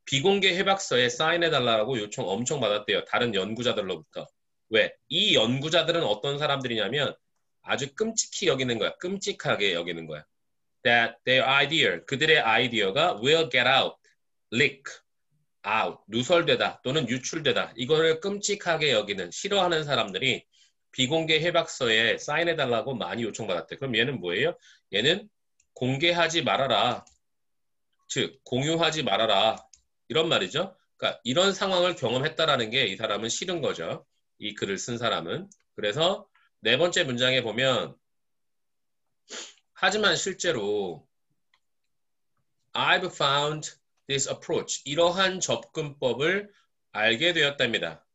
비공개 협약서에 사인해달라고 요청 엄청 받았대요. 다른 연구자들로부터. 왜? 이 연구자들은 어떤 사람들이냐면 아주 끔찍히 여기는 거야. 끔찍하게 여기는 거야. That their idea, 그들의 아이디어가 will get out, leak out, 누설되다 또는 유출되다. 이거를 끔찍하게 여기는, 싫어하는 사람들이 비공개 협약서에 사인해달라고 많이 요청받았대. 그럼 얘는 뭐예요? 얘는 공개하지 말아라. 즉, 공유하지 말아라. 이런 말이죠. 그러니까 이런 상황을 경험했다라는 게 이 사람은 싫은 거죠. 이 글을 쓴 사람은. 그래서 네 번째 문장에 보면 하지만 실제로 I've found this approach. 이러한 접근법을 알게 되었답니다.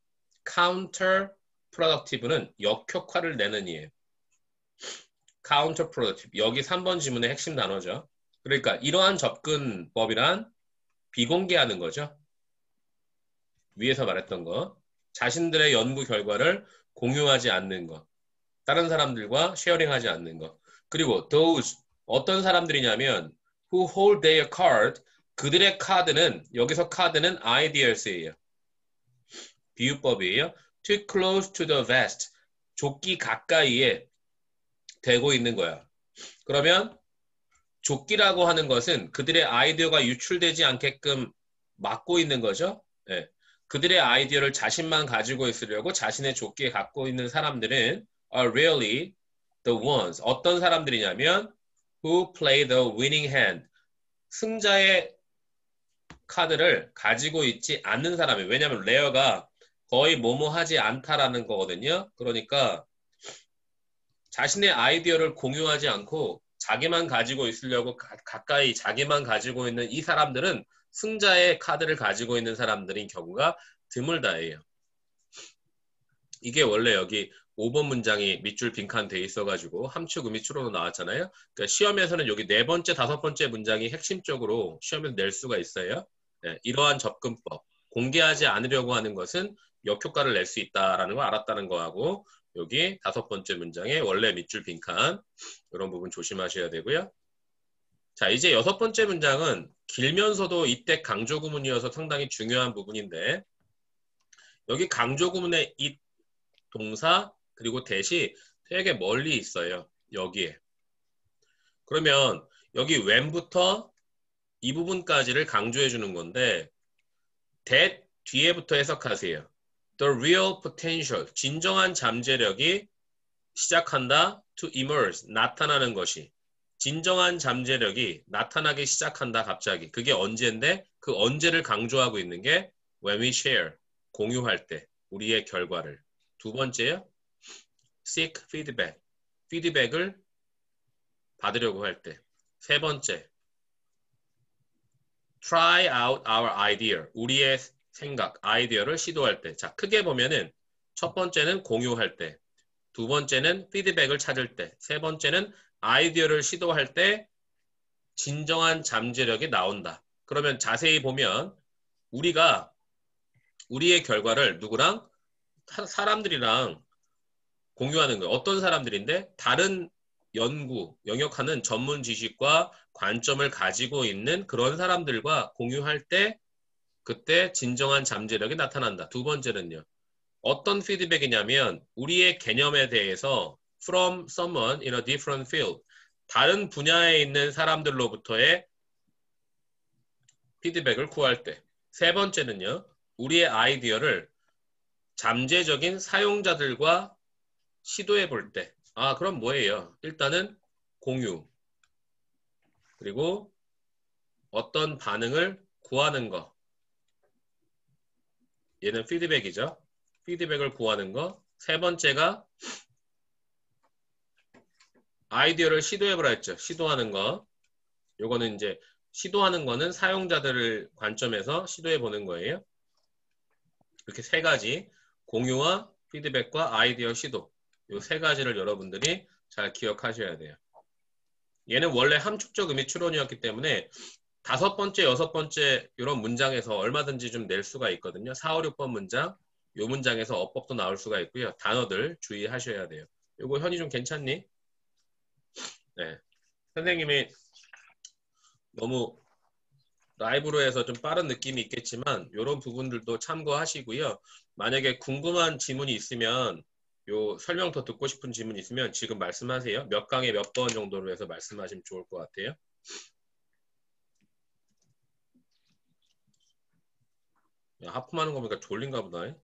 counterproductive는 역효과를 내는 이에요. counterproductive. 여기 3번 지문의 핵심 단어죠. 그러니까 이러한 접근법이란 비공개하는 거죠. 위에서 말했던 거. 자신들의 연구 결과를 공유하지 않는 것. 다른 사람들과 쉐어링하지 않는 것. 그리고 those 어떤 사람들이냐면 who hold their card 그들의 카드는 여기서 카드는 ideas예요. 비유법이에요. too close to the vest 조끼 가까이에 대고 있는 거야. 그러면 조끼라고 하는 것은 그들의 아이디어가 유출되지 않게끔 막고 있는 거죠. 네. 그들의 아이디어를 자신만 가지고 있으려고 자신의 조끼에 갖고 있는 사람들은 are really the ones. 어떤 사람들이냐면 who play the winning hand. 승자의 카드를 가지고 있지 않는 사람이에요. 왜냐하면 레어가 거의 뭐뭐 하지 않다라는 거거든요. 그러니까 자신의 아이디어를 공유하지 않고 자기만 가지고 있으려고 가까이 자기만 가지고 있는 이 사람들은 승자의 카드를 가지고 있는 사람들인 경우가 드물다예요. 이게 원래 여기 5번 문장이 밑줄 빈칸 돼 있어가지고 함축 의미 추론으로 나왔잖아요. 그러니까 시험에서는 여기 4번째, 5번째 문장이 핵심적으로 시험에서 낼 수가 있어요. 네, 이러한 접근법, 공개하지 않으려고 하는 것은 역효과를 낼 수 있다라는 걸 알았다는 거하고 여기 5번째 문장에 원래 밑줄 빈칸 이런 부분 조심하셔야 되고요. 자, 이제 6번째 문장은 길면서도 이때 강조 구문이어서 상당히 중요한 부분인데 여기 강조 구문의 이 동사 그리고 대시 되게 멀리 있어요. 여기에. 그러면 여기 when부터 이 부분까지를 강조해 주는 건데 that 뒤에부터 해석하세요. The real potential, 진정한 잠재력이 시작한다 to emerge, 나타나는 것이. 진정한 잠재력이 나타나기 시작한다 갑자기. 그게 언제인데 그 언제를 강조하고 있는 게 when we share, 공유할 때 우리의 결과를. 두 번째요. seek feedback, 피드백을 받으려고 할 때. 세 번째. try out our idea, 우리의 생각, 아이디어를 시도할 때. 자, 크게 보면은 첫 번째는 공유할 때, 두 번째는 피드백을 찾을 때, 세 번째는 아이디어를 시도할 때 진정한 잠재력이 나온다. 그러면 자세히 보면 우리가 우리의 결과를 누구랑? 사람들이랑 공유하는 거예요. 어떤 사람들인데? 다른 연구, 영역하는 전문 지식과 관점을 가지고 있는 그런 사람들과 공유할 때 그때 진정한 잠재력이 나타난다. 두 번째는요. 어떤 피드백이냐면 우리의 개념에 대해서 from someone in a different field 다른 분야에 있는 사람들로부터의 피드백을 구할 때. 세 번째는요. 우리의 아이디어를 잠재적인 사용자들과 시도해 볼 때. 아, 그럼 뭐예요? 일단은 공유. 그리고 어떤 반응을 구하는 거. 얘는 피드백이죠. 피드백을 구하는 거. 세 번째가 아이디어를 시도해보라 했죠. 시도하는 거. 요거는 이제 시도하는 거는 사용자들을 관점에서 시도해보는 거예요. 이렇게 세 가지. 공유와 피드백과 아이디어 시도. 요 세 가지를 여러분들이 잘 기억하셔야 돼요. 얘는 원래 함축적 의미 추론이었기 때문에 5번째, 6번째 이런 문장에서 얼마든지 좀 낼 수가 있거든요. 4, 5, 6번 문장. 요 문장에서 어법도 나올 수가 있고요. 단어들 주의하셔야 돼요. 요거 현이 좀 괜찮니? 네. 선생님이 너무 라이브로 해서 좀 빠른 느낌이 있겠지만 이런 부분들도 참고하시고요. 만약에 궁금한 지문이 있으면 요 설명 더 듣고 싶은 질문 있으면 지금 말씀하세요. 몇 강에 몇 번 정도로 해서 말씀하시면 좋을 것 같아요. 야, 하품하는 거 보니까 졸린가 보다.